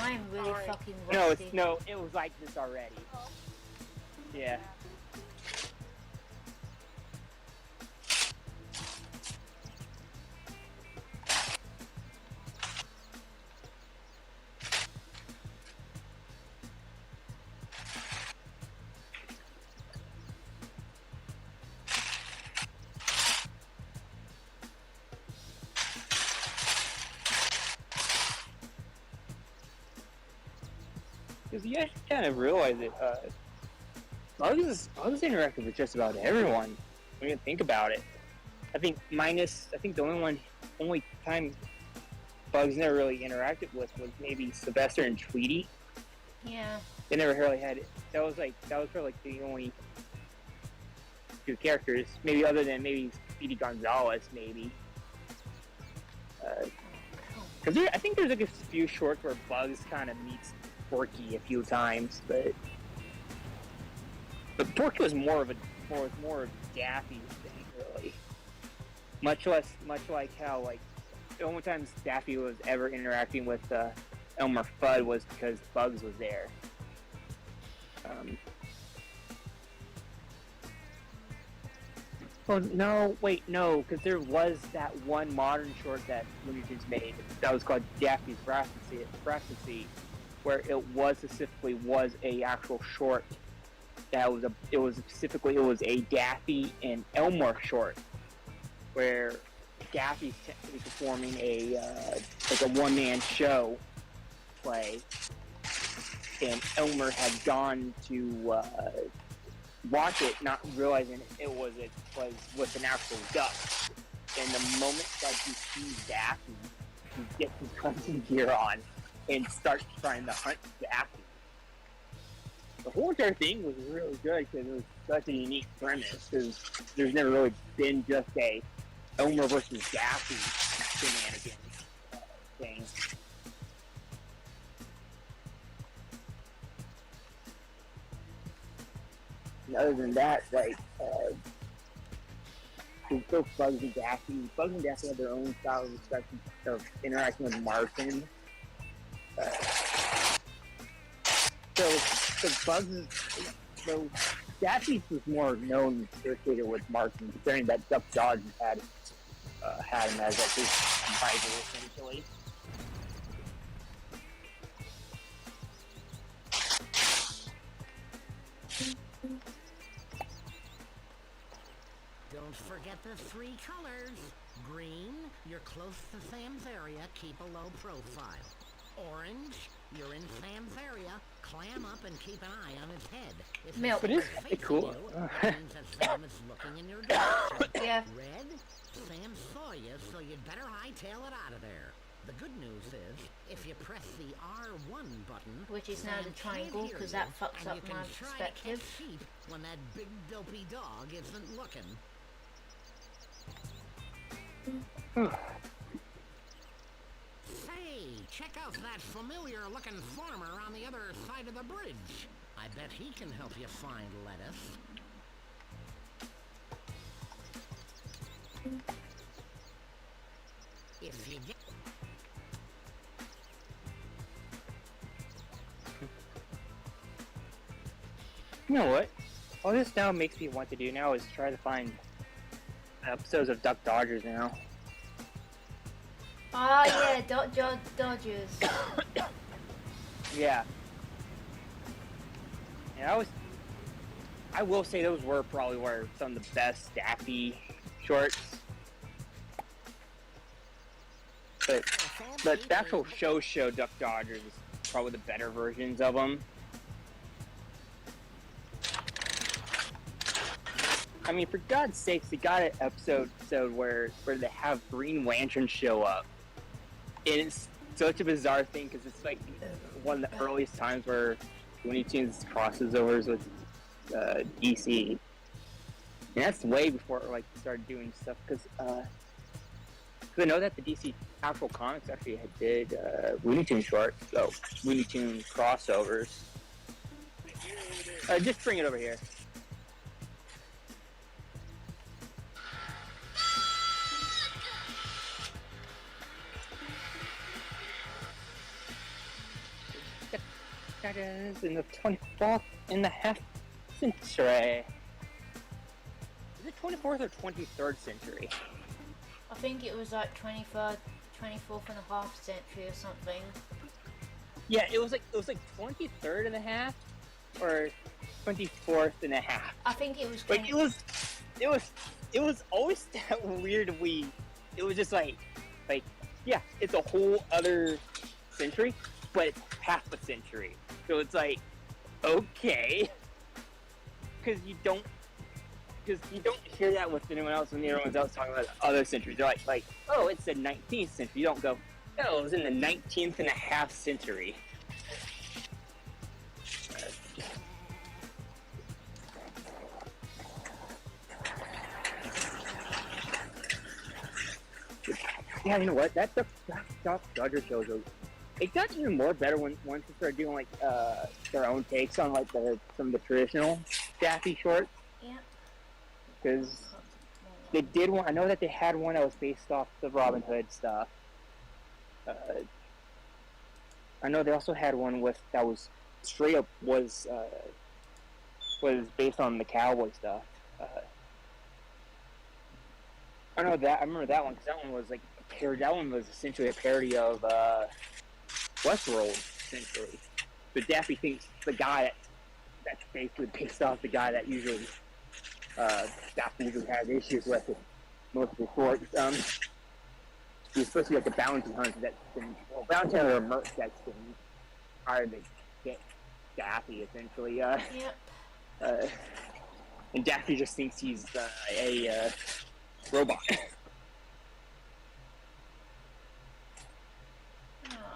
I'm really fucking rusty. No, it was like this already. Yeah. Because you actually kind of realize it. Bugs interacted with just about everyone when you think about it. I think the only time Bugs never really interacted with was maybe Sylvester and Tweety. Yeah. They never really had it. That was probably like the only two characters, maybe other than maybe Speedy Gonzalez, maybe. Because I think there's like a few shorts where Bugs kind of meets Porky a few times, but Porky was more of Daffy's thing, really. Much like how like the only times Daffy was ever interacting with Elmer Fudd was because Bugs was there. Oh no! Wait, no, because there was that one modern short that Looney Tunes made that was called Daffy's Brassy, where it specifically was a actual short. It was a Daffy and Elmer short, where Daffy's technically performing a one-man show play, and Elmer had gone to watch it, not realizing it was with an actual duck. And the moment that he sees Daffy, he gets his hunting gear on and starts trying to hunt Daffy. The whole entire thing was really good because it was such a unique premise. Because there's never really been just a Elmer versus Daffy shenanigans thing. And other than that, like, it's still Bugs and Daffy. Bugs and Daffy have their own style of interacting with Martin. So Daffy was more known and associated with Martin, considering that Duck Dodgers had him as like his rival essentially. Don't forget the three colors. Green, you're close to Sam's area, keep a low profile. Orange, You're in Sam's area. Clam up and keep an eye on his head. If Milk. But it's facing cool. you, it means that Sam is looking in your direction. Yeah. Red? Sam saw you, so you'd better hightail it out of there. The good news is, if you press the R1 button, Which is now Sam the can't triangle, hear 'cause you, that fucks and up you can my try to perspective. catch sheep when that big dopey dog isn't looking. Say, check out that familiar-looking farmer on the other side of the bridge. I bet he can help you find lettuce. If you get... You know what? All this now makes me want to do now is try to find episodes of Duck Dodgers now. Oh yeah, Dodgers. Yeah. And I will say those were probably some of the best Daffy shorts. But the actual show Duck Dodgers is probably the better versions of them. I mean, for God's sakes, they got an episode where they have Green Lantern show up. And it's such a bizarre thing because it's like one of the earliest times where Looney Tunes crosses overs with DC. And that's way before like started doing stuff because I know that the DC actual comics actually did Looney Tunes shorts, Looney Tunes crossovers. Just bring it over here. That is in the 24th and a half century. Is it 24th or 23rd century? I think it was like 24th and a half century or something. Yeah, it was like 23rd and a half or 24th and a half. I think it was. Like it was always that weirdly. It was just like yeah, it's a whole other century, but it's half a century. So it's like, okay, because you don't hear that with anyone else when everyone's else talking about other centuries. They're like, oh, it's the 19th century. You don't go, no, it was in the 19th and a half century. Yeah, you know what? That Dodger shows it got even more better once they started doing like their own takes on like some of the traditional Daffy shorts. Yeah. Because they did one. I know that they had one that was based off the Robin Hood stuff. I know they also had one that was straight up was based on the cowboy stuff. I know that. I remember that one because that one was like a parody. That one was essentially a parody of Westworld, essentially. But Daffy thinks the guy that's basically based off the guy that usually Daffy usually has issues with it most of the shorts. He's supposed to be like a bounty hunter bounty hunter or merc that's been hired to get Daffy, essentially. Yep. And Daffy just thinks he's a robot.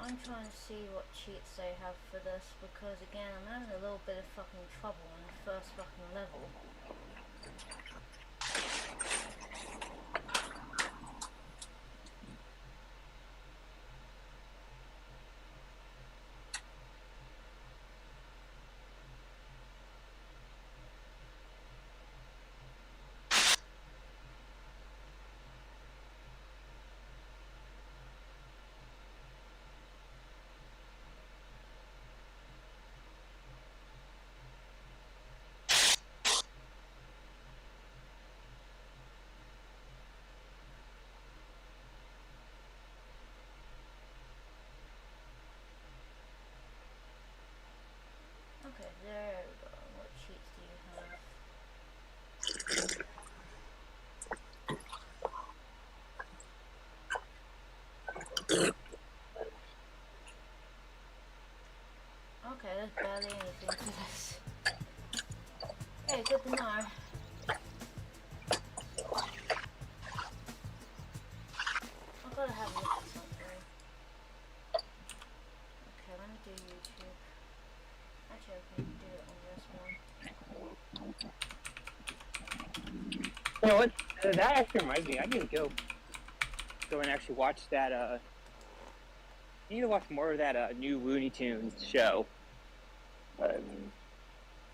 I'm trying to see what cheats they have for this because again I'm having a little bit of fucking trouble on the first fucking level. Okay, there we go. What cheats do you have? good to know. I've got to have a look at something. Okay, let me do YouTube. Actually, I can do it on this one. You know what? That actually reminds me. I need to go and actually watch that. I need to watch more of that new Looney Tunes show. But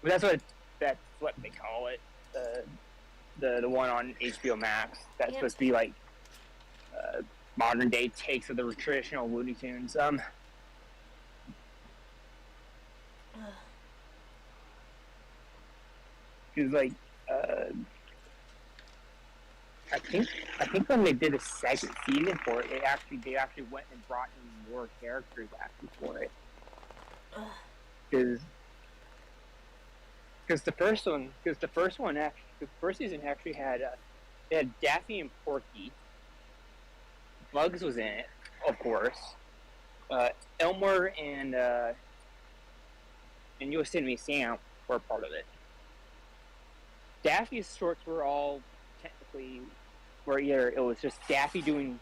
that's what they call it. The one on HBO Max. That's supposed to be like modern day takes of the traditional Looney Tunes. Because like I think when they did a second season for it, they actually went and brought in more characters actually for it. Because the first season actually had they had Daffy and Porky. Bugs was in it, of course. Elmer and Yosemite Sam were a part of it. Daffy's shorts were all technically where either it was just Daffy doing,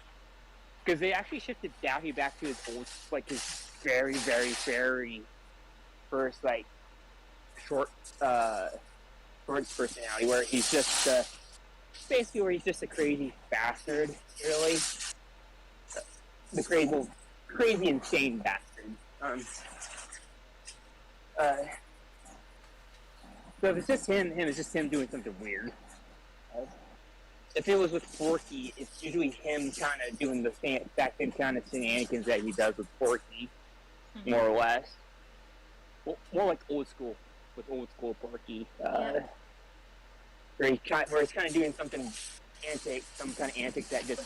because they actually shifted Daffy back to his old, like his very, very, very first like short personality, where he's just basically where he's just a crazy bastard, really, the crazy insane bastard. So if it's just him, it's just him doing something weird. If it was with Porky, it's usually him kind of doing the exact same kind of shenanigans that he does with Porky, more or less. Well, more like old school Porky, where he's kind of doing some kind of antics that just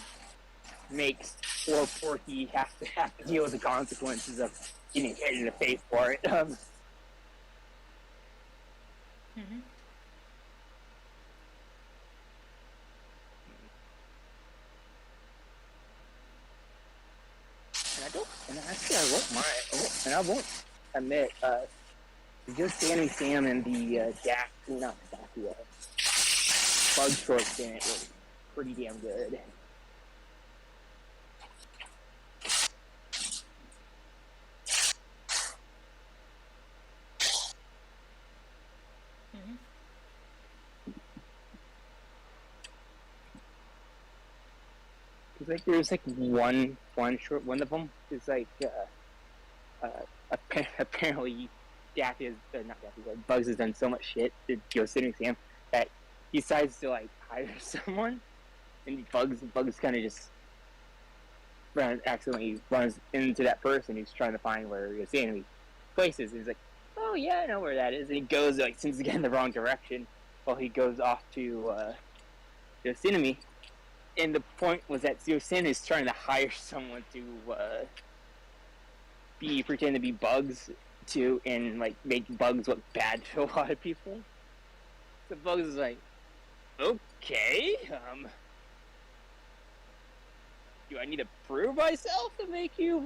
makes poor Porky have to deal with the consequences of getting hit in the face for it. And I won't admit, just Danny Sam and the Bug shorts in it was pretty damn good. Cause like there's like one short, one of them is like apparently Daffy is not Daffy, but Bugs has done so much shit to Yosemite Sam that he decides to like hire someone, and Bugs kind of just accidentally runs into that person who's trying to find where Yosemite place is. He's like, oh yeah, I know where that is, and he goes like seems to get in the wrong direction. Well, he goes off to Yosemite. And the point was that Yosemite is trying to hire someone to pretend to be Bugs and like make Bugs look bad to a lot of people. So Bugs is like, okay, do I need to prove myself to make you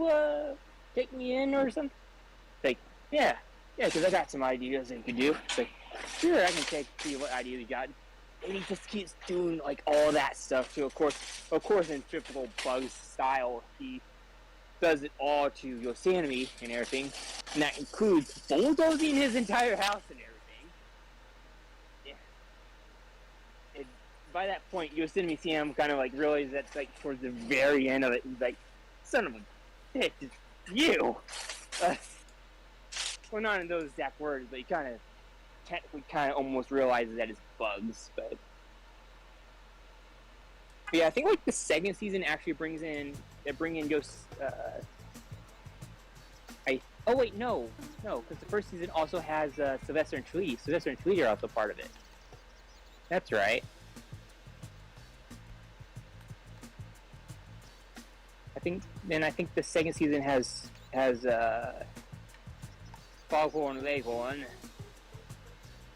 take me in or something? Like, yeah, because I got some ideas that you could do. It's like, sure, I can see what ideas you got. And he just keeps doing like all that stuff too. Of course, in typical Bugs style, he does it all to Yosemite and everything, and that includes bulldozing his entire house and everything. Yeah. And by that point, Yosemite Sam kind of like realizes that's like towards the very end of it. He's like, "Son of a bitch, it's you." Well, not in those exact words, but he technically almost realizes that it's Bugs, but yeah, I think like the second season actually bring in oh wait, no, because the first season also has Sylvester and Tweety. Sylvester and Tweety are also part of it. That's right. I think the second season has Foghorn and Leghorn.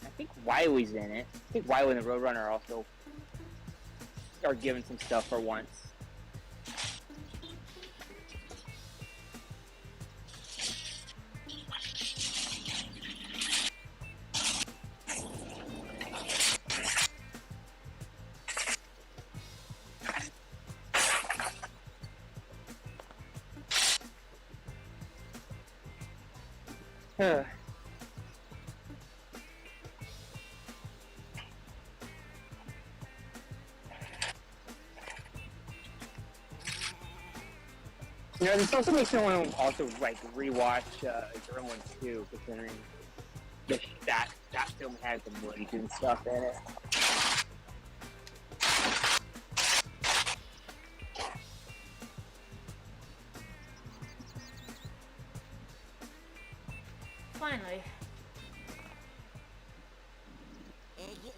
I think Wiley's in it. I think Wiley and the Roadrunner also are given some stuff for once. You know, this also makes me want to also like rewatch Girl One too, considering that film has some Looney Tunes stuff in it. Finally.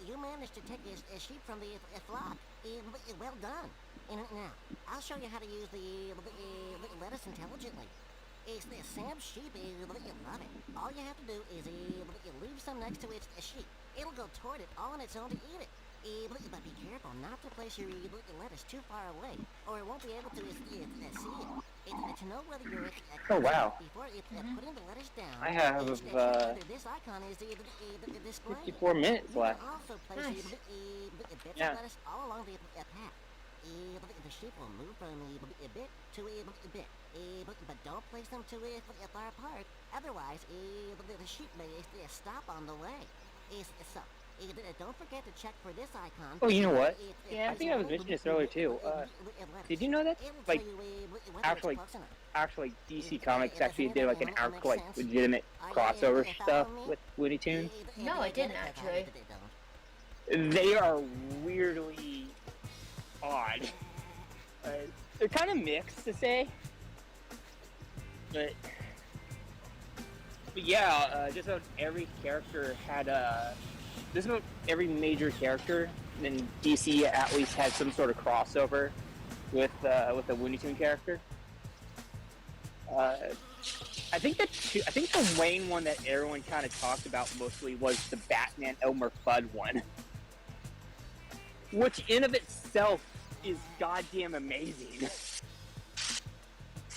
You managed to take a sheep from the flock. Well done. Now, I'll show you how to use the lettuce intelligently. Sam's sheep love it. All you have to do is leave some next to its sheep. It'll go toward it all on its own to eat it. But be careful not to place your lettuce too far away, or it won't be able to see it. To know whether you're Oh wow! before putting the lettuce down, I have this icon is the display. 54 minutes You left. can also place Nice. bits Yeah. of lettuce all along the path. The sheep will move from a bit to a bit, but don't place them too far apart. Otherwise, the sheep may stop on the way. So, don't forget to check for this icon. Oh, you know what? Yeah. I think I was mentioning this earlier too. Did you know that like actually DC Comics actually did like an actual like legitimate crossover stuff with Looney Tunes? No, I didn't actually. They are weirdly odd. They're kind of mixed to say, but yeah, just about every character had just about every major character in DC at least had some sort of crossover with a Looney Tune character. I think the main one that everyone kind of talked about mostly was the Batman Elmer Fudd one, which in of itself is goddamn amazing.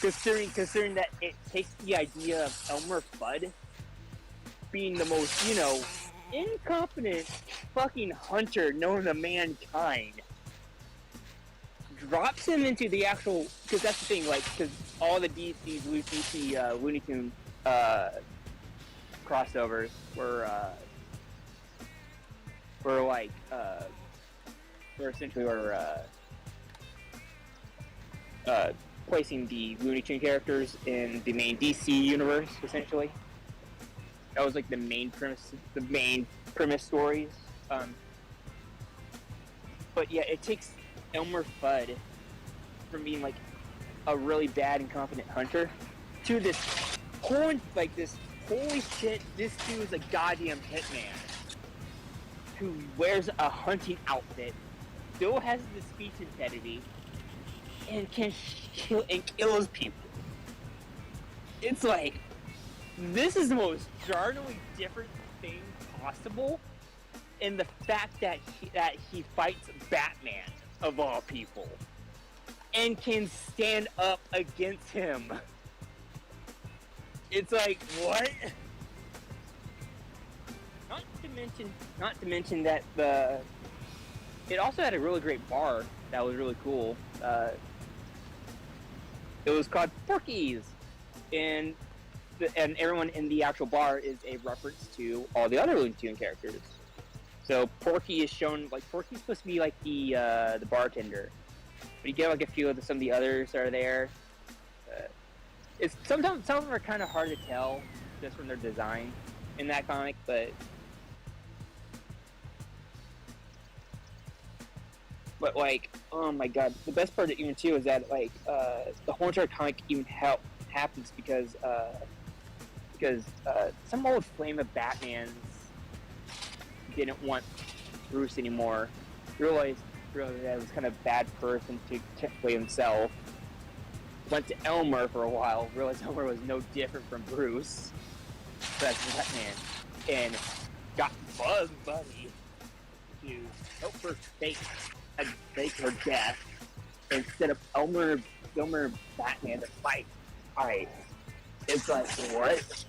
Considering that it takes the idea of Elmer Fudd being the most, incompetent fucking hunter known to mankind, drops him into the actual, because that's the thing, like, because all the DC Looney Tunes crossovers were essentially placing the Looney Tune characters in the main DC universe, essentially. That was like the main premise stories. But yeah, it takes Elmer Fudd from being like a really bad, incompetent hunter to this holy shit, this dude's a goddamn hitman who wears a hunting outfit, still has the speech impediment, and can kills people. It's like, this is the most jarringly different thing possible, in the fact that he fights Batman of all people and can stand up against him. It's like, what? Not to mention that it also had a really great bar that was really cool. It was called Porky's, and everyone in the actual bar is a reference to all the other Looney Tune characters. So Porky is shown, like, Porky's supposed to be like the bartender, but you get like a few of some of the others are there. It's sometimes some of them are kind of hard to tell just from their design in that comic, but like, oh my god, the best part even too is that like the whole entire comic even happens because some old flame of Batman's didn't want Bruce anymore. Realized that it was kind of a bad person to play himself. Went to Elmer for a while, realized Elmer was no different from Bruce. That's Batman. And got Buzz Bunny to help her fake her death instead of Elmer Batman to fight. Alright. It's like, what?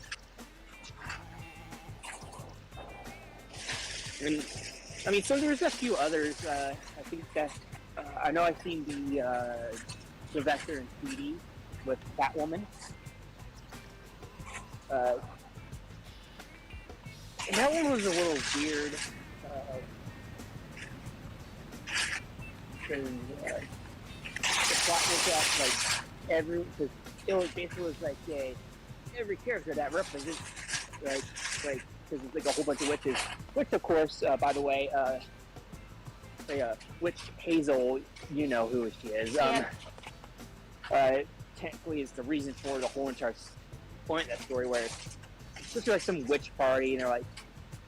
I mean, so there's a few others. I think that I know I've seen the Sylvester and Speedy with Catwoman. that one was a little weird. Because the plot was off like because it was basically like every character that represents like because it's like a whole bunch of witches, which of course by the way witch Hazel, you know who she is. Technically is the reason for the whole entire point of that story, where it's just like some witch party and they're like,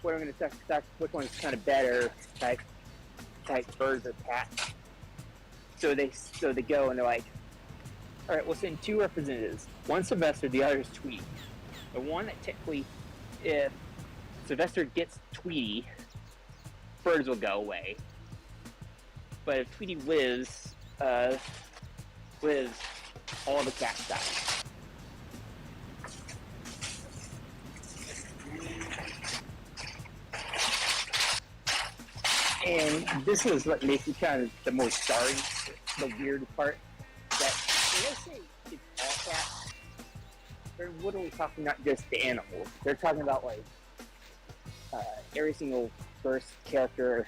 what am I going to sex, which one's kind of better type birds or cats. So they go and they're like, all right, we'll send two representatives. One's Sylvester, the other's Tweety. The one that technically, if Sylvester gets Tweety, birds will go away. But if Tweety lives, all the cats die. And this is what makes it kind of the most starry, the weird part. That when they say it's all cats, they're literally talking not just the animals. They're talking about like every single first character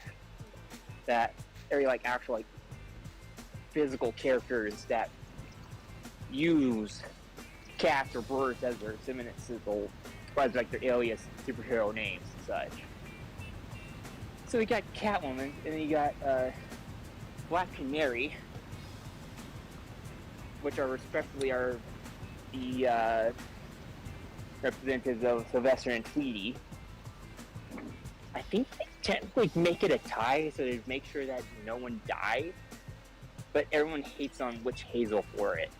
that every like actual like physical characters that use cats or birds as their physical, as like their alias superhero names and such. So we got Catwoman, and then you got Black Canary, which are respectively the representatives of Sylvester and Tweety. I think they technically make it a tie, so they make sure that no one dies, but everyone hates on Witch Hazel for it.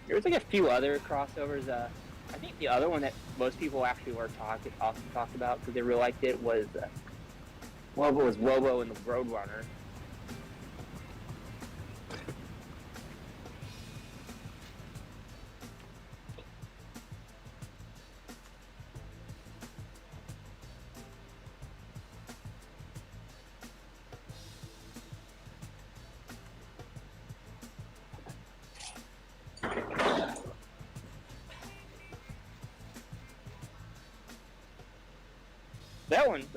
There was like a few other crossovers. I think the other one that most people actually often talked about because they really liked it was Lobo and the Roadrunner.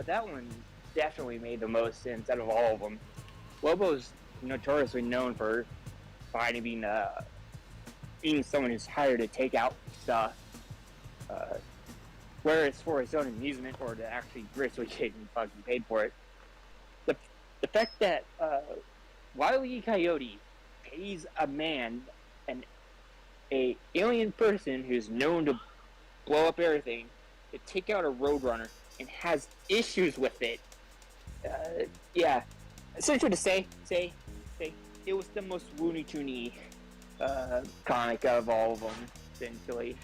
That one definitely made the most sense out of all of them. Lobo's notoriously known for being someone who's hired to take out stuff, whether it's for his own amusement or to actually richly get fucking paid for it. The fact that Wile E. Coyote pays a man, a alien person who's known to blow up everything, to take out a Roadrunner and has issues with it. Essentially to say it was the most Looney Tunes comic of all of them, essentially.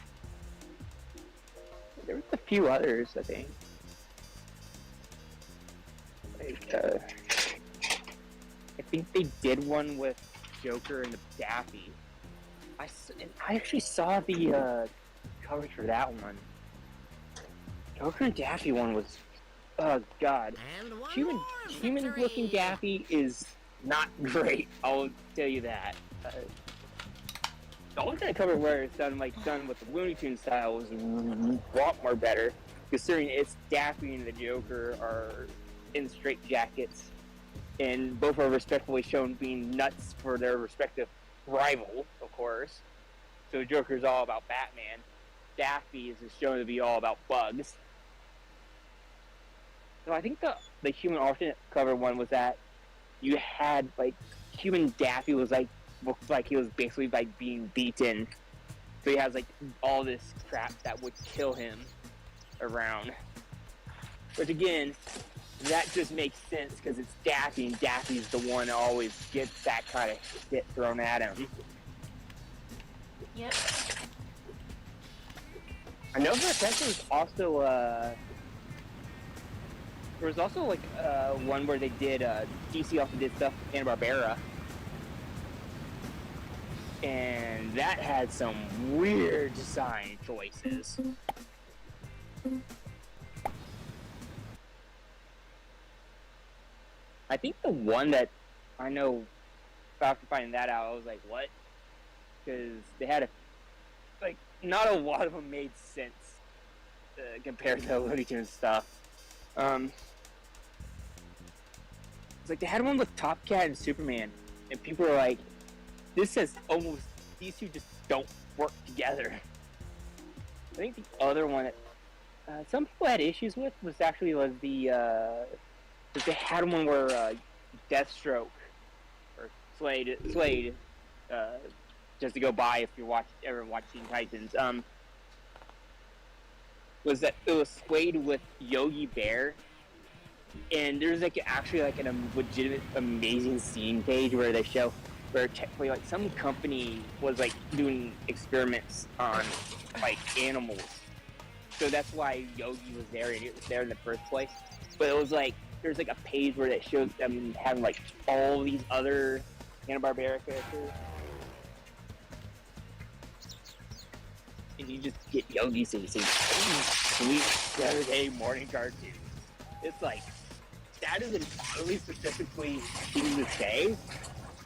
There was a few others, I think. I think they did one with Joker and the Daffy. I actually saw the coverage for that one. Joker and Daffy one was, oh god. Human looking Daffy is not great, I'll tell you that. The only kind of cover where it's done with the Looney Tunes style was a lot more better, considering it's Daffy and the Joker are in straitjackets, and both are respectively shown being nuts for their respective rival, of course. So Joker's all about Batman. Daffy is shown to be all about bugs. So I think the human alternate cover one was that you had like human Daffy looked like he was basically like being beaten. So he has like all this crap that would kill him around. Which again, that just makes sense because it's Daffy, and Daffy's the one that always gets that kind of shit thrown at him. Yep. I know for a fact there was also like one where they did DC also did stuff with Hanna-Barbera, and that had some weird design choices. I think the one that I know after finding that out, I was like, what? Because they had not a lot of them made sense. compared to Looney Tunes stuff. It's like they had one with Top Cat and Superman, and people were like, "This is almost these two just don't work together." I think the other one that some people had issues with was that they had one where Deathstroke or Slade, just to go by if you ever watched Teen Titans, was that it was Slade with Yogi Bear, and there's like actually like a legitimate amazing scene page where they show where technically like some company was like doing experiments on like animals, so that's why Yogi was there and it was there in the first place. But it was like there's like a page where it shows them having like all these other Hanna-Barbera characters, and you just get Yogi saying sweet Saturday morning cartoon. It's like that is entirely specifically thing to say,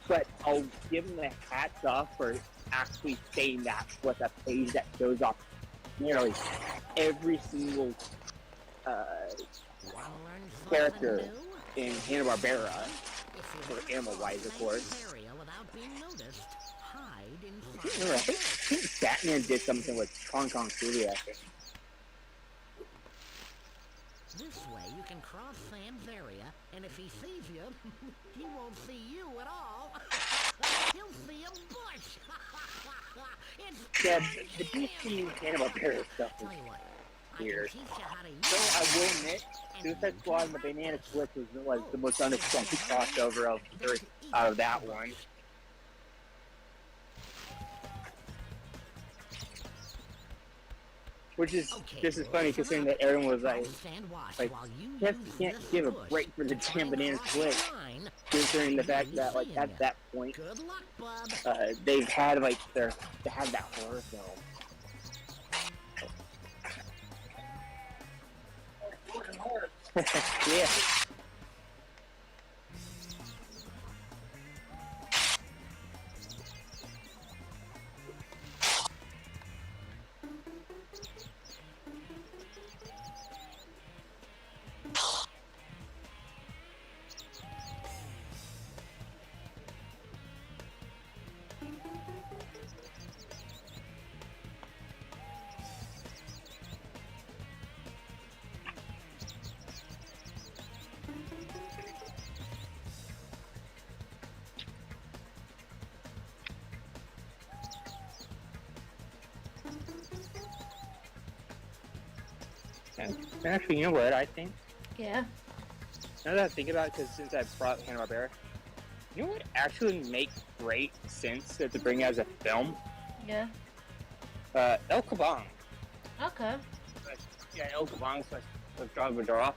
but I'll give them the hats off for actually saying that's what the page that shows off nearly every single character in Hanna-Barbera, for animal-wise, of course. I think Batman did something with Hong Kong Studio, I think. This way you can cross Sam's area, and if he sees you, he won't see you at all. He'll see a bush. Yeah, the DC Hanna-Barbera stuff is weird. So I will admit, Suicide Squad and the Banana Split was the most unexpected crossover out of that one. Which is, this is funny considering that everyone was like yes, you can't give a break for the damn Banana Split, considering the fact that like at that point, they've had like they had that horror film. Yeah. Actually, you know what I think? Yeah. Now that I think about it, because since I brought Hanna-Barbera, you know what actually makes great sense to bring as a film? Yeah. El Kabong. Okay. Yeah, El Kabong with John Vidora.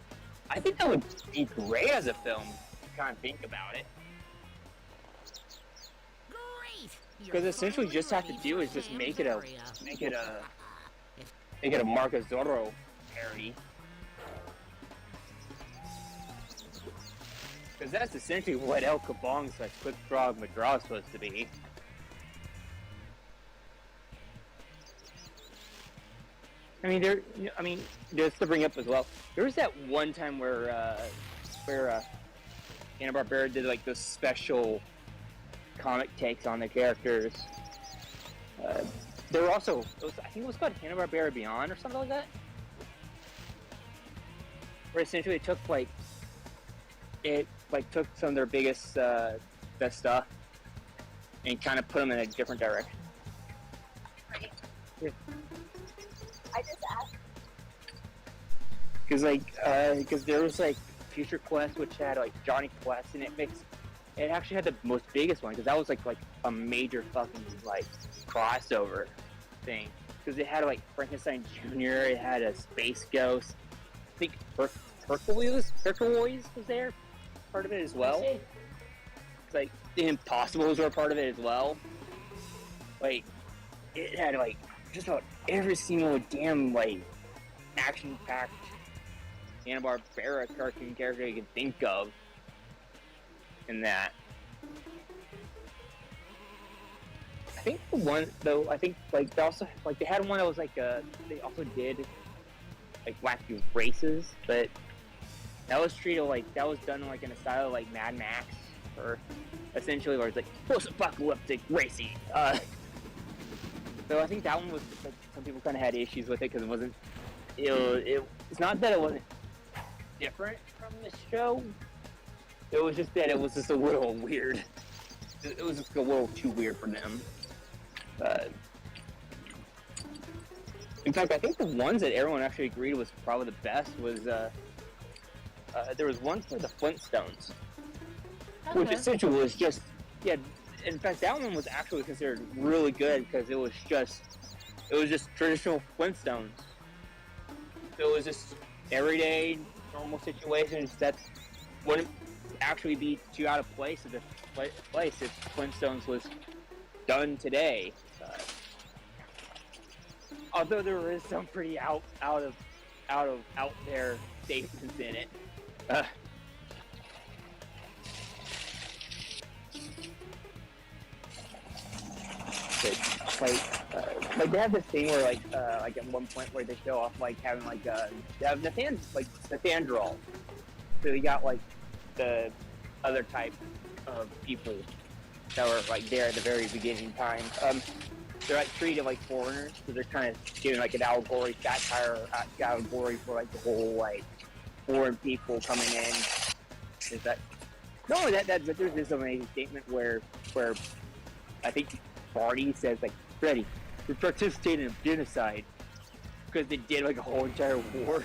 I think that would be great as a film, if you kind of think about it. Because essentially just have to do is just make it a Marcus Zorro parody. Because that's essentially what El Kabong / Quick Frog McGraw is supposed to be. I mean, just to bring up as well, there was that one time where Hanna-Barbera did like those special comic takes on the characters. There were also, I think it was called Hanna-Barbera Beyond or something like that, where essentially it took took some of their biggest best stuff and kind of put them in a different direction. Yeah. I just asked. Because there was like Future Quest, which had like Johnny Quest, and it actually had the most biggest one because that was like a major fucking like crossover thing. Because it had like Frankenstein Jr., it had a Space Ghost. I think Turquoise was there, part of it as well. It's like the Impossibles were part of it as well. Like it had like just about every single damn like action-packed Hanna-Barbera cartoon character you can think of in that. I think the one though, I think like they also like they had one that was like they also did like wacky races, but that was treated like that was done like in a style of, like Mad Max, or essentially where it's like post-apocalyptic racing. So I think that one was like, some people kind of had issues with it because it wasn't. It's not that it wasn't different from the show. It was just that it was just a little weird. It was just a little too weird for them. In fact, I think the ones that everyone actually agreed was probably the best was there was one for the Flintstones, which essentially was just In fact, that one was actually considered really good because it was just traditional Flintstones. So it was just everyday, normal situations that wouldn't actually be too out of place if Flintstones was done today. Although there is some pretty out there statements in it. Like they have this thing where like at one point where they show off like having like they have Nathandrol. So you got like the other type of people that were like there at the very beginning time. They're like treated like foreigners, so they're kind of giving like an allegory, satire allegory for like the whole like foreign people coming in. Is that not only that there's this amazing statement where I think Barty says like, Freddy, we're participating in genocide because they did like a whole entire war.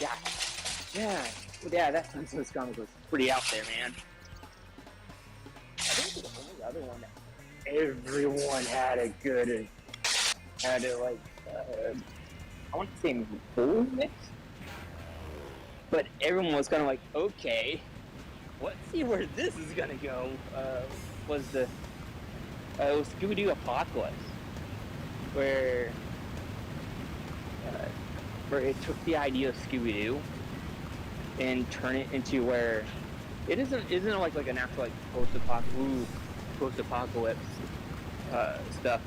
Yeah, that Simpsons comic was pretty out there, man. I think the only other one that everyone had a like I want to say full mix, but everyone was kind of like, okay, let's see where this is gonna go. It was Scooby-Doo Apocalypse, where it took the idea of Scooby-Doo and turned it into where it isn't like an actual like post-apocalypse stuff.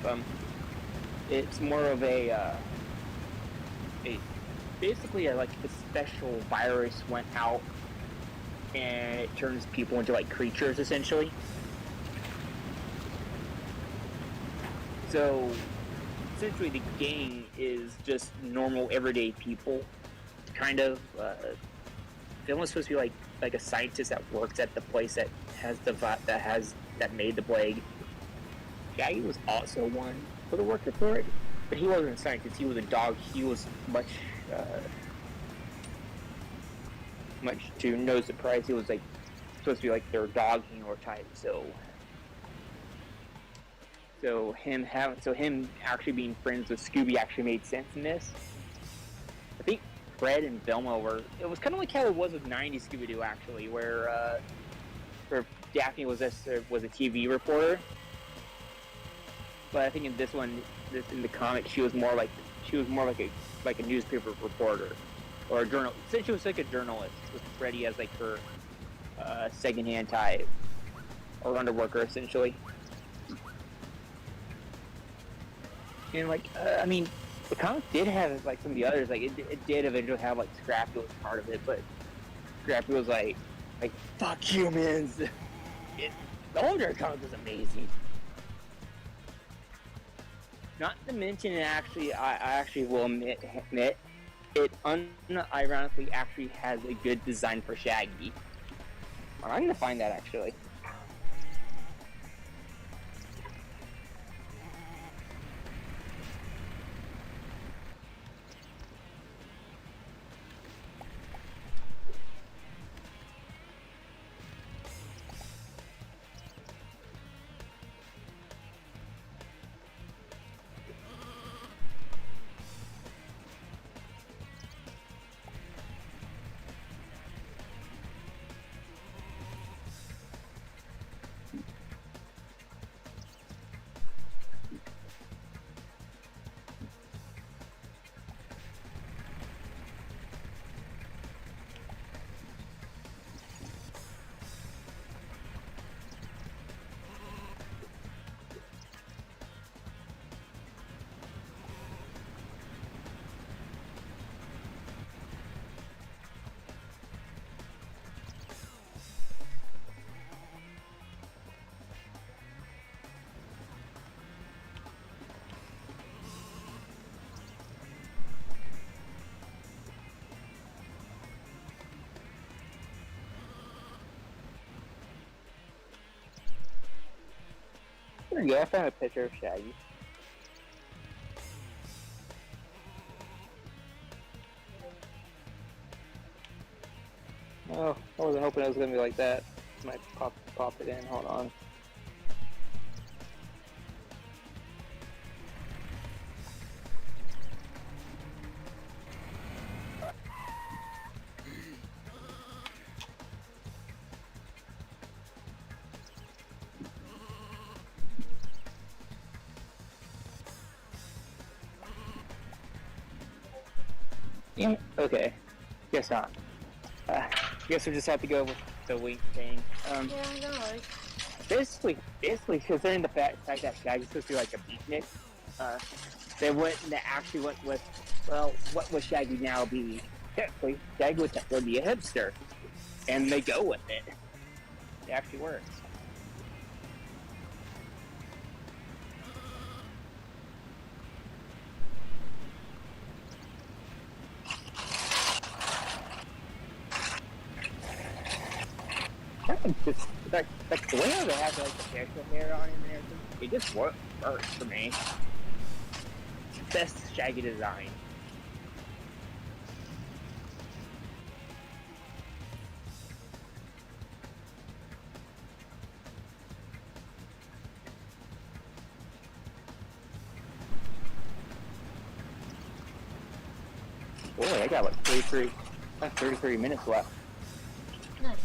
It's more of basically like a special virus went out and it turns people into like creatures essentially. So essentially the gang is just normal everyday people, kind of. Villain's supposed to be like a scientist that works at the place that has that made the plague. Shaggy was also one for the worker for it, but he wasn't a scientist. He was a dog. He was much to no surprise. He was like supposed to be like their dog handler type. So him actually being friends with Scooby actually made sense in this. I think Fred and Velma it was kind of like how it was with 90s Scooby-Doo actually, where Daphne was a TV reporter. But I think in this one, in the comic, she was more like a newspaper reporter or a journal. Since she was like a journalist, with Freddy as like her second-hand type or underworker essentially. And I mean, the comic did have like some of the others. Like it did eventually have like Scrappy was part of it, but Scrappy was like fuck humans. The older comic was amazing. Not to mention, I actually will admit, it unironically actually has a good design for Shaggy. I'm gonna find that actually. There you go, I found a picture of Shaggy. Oh, I wasn't hoping it was gonna be like that. Might pop it in, hold on. Yeah, okay. Guess not. Guess we just have to go with the wink thing. Yeah, I know. Basically, considering the fact that Shaggy's supposed to be like a beatnik, they went and they actually went with, well, what would Shaggy now be? Technically, Shaggy would be a hipster, and they go with it. It actually works. Just like the way they have like the facial hair on him and everything, it just works for me. Best Shaggy design. Boy, I got like 33 minutes left. Nice.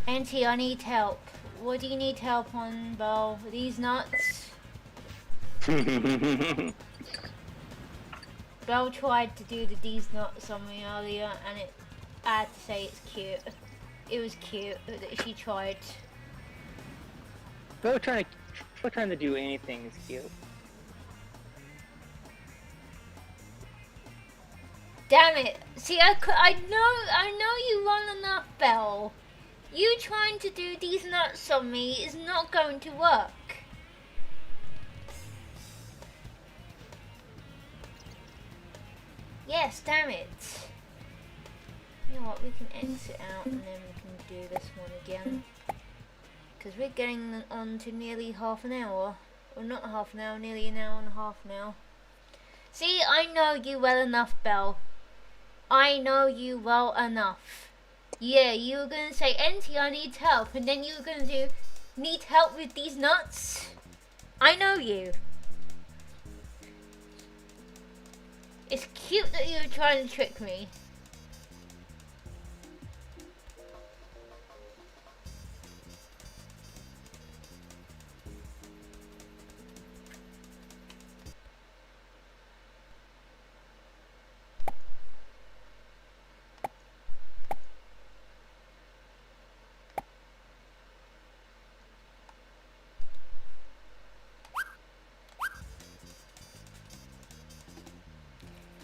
Auntie, I need help. What do you need help on, Belle? These nuts? Belle tried to do these nuts on me earlier, and I had to say it's cute. It was cute that she tried. Belle trying to do anything is cute. Damn it! See, I know you well enough, Belle. You trying to do these nuts on me is not going to work. Yes, damn it. You know what, we can exit out and then we can do this one again. Because we're getting on to nearly half an hour. Or not half an hour, nearly an hour and a half now. See, I know you well enough, Belle. I know you well enough. Yeah, you were gonna say, Auntie, I need help, and then you were gonna do, need help with these nuts? I know you. It's cute that you were trying to trick me.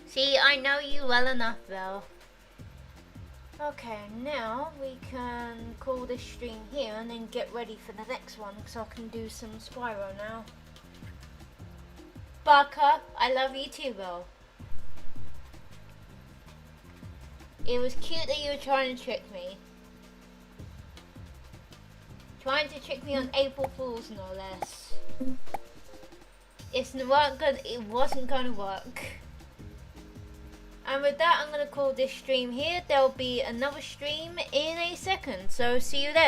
See, I know you well enough, Belle. Okay, now we can call this stream here and then get ready for the next one, because I can do some Spyro now. Barker, I love you too, Belle. It was cute that you were trying to trick me. Trying to trick me on April Fool's, no less. It wasn't going to work. And with that, I'm going to call this stream here. There'll be another stream in a second, so see you there.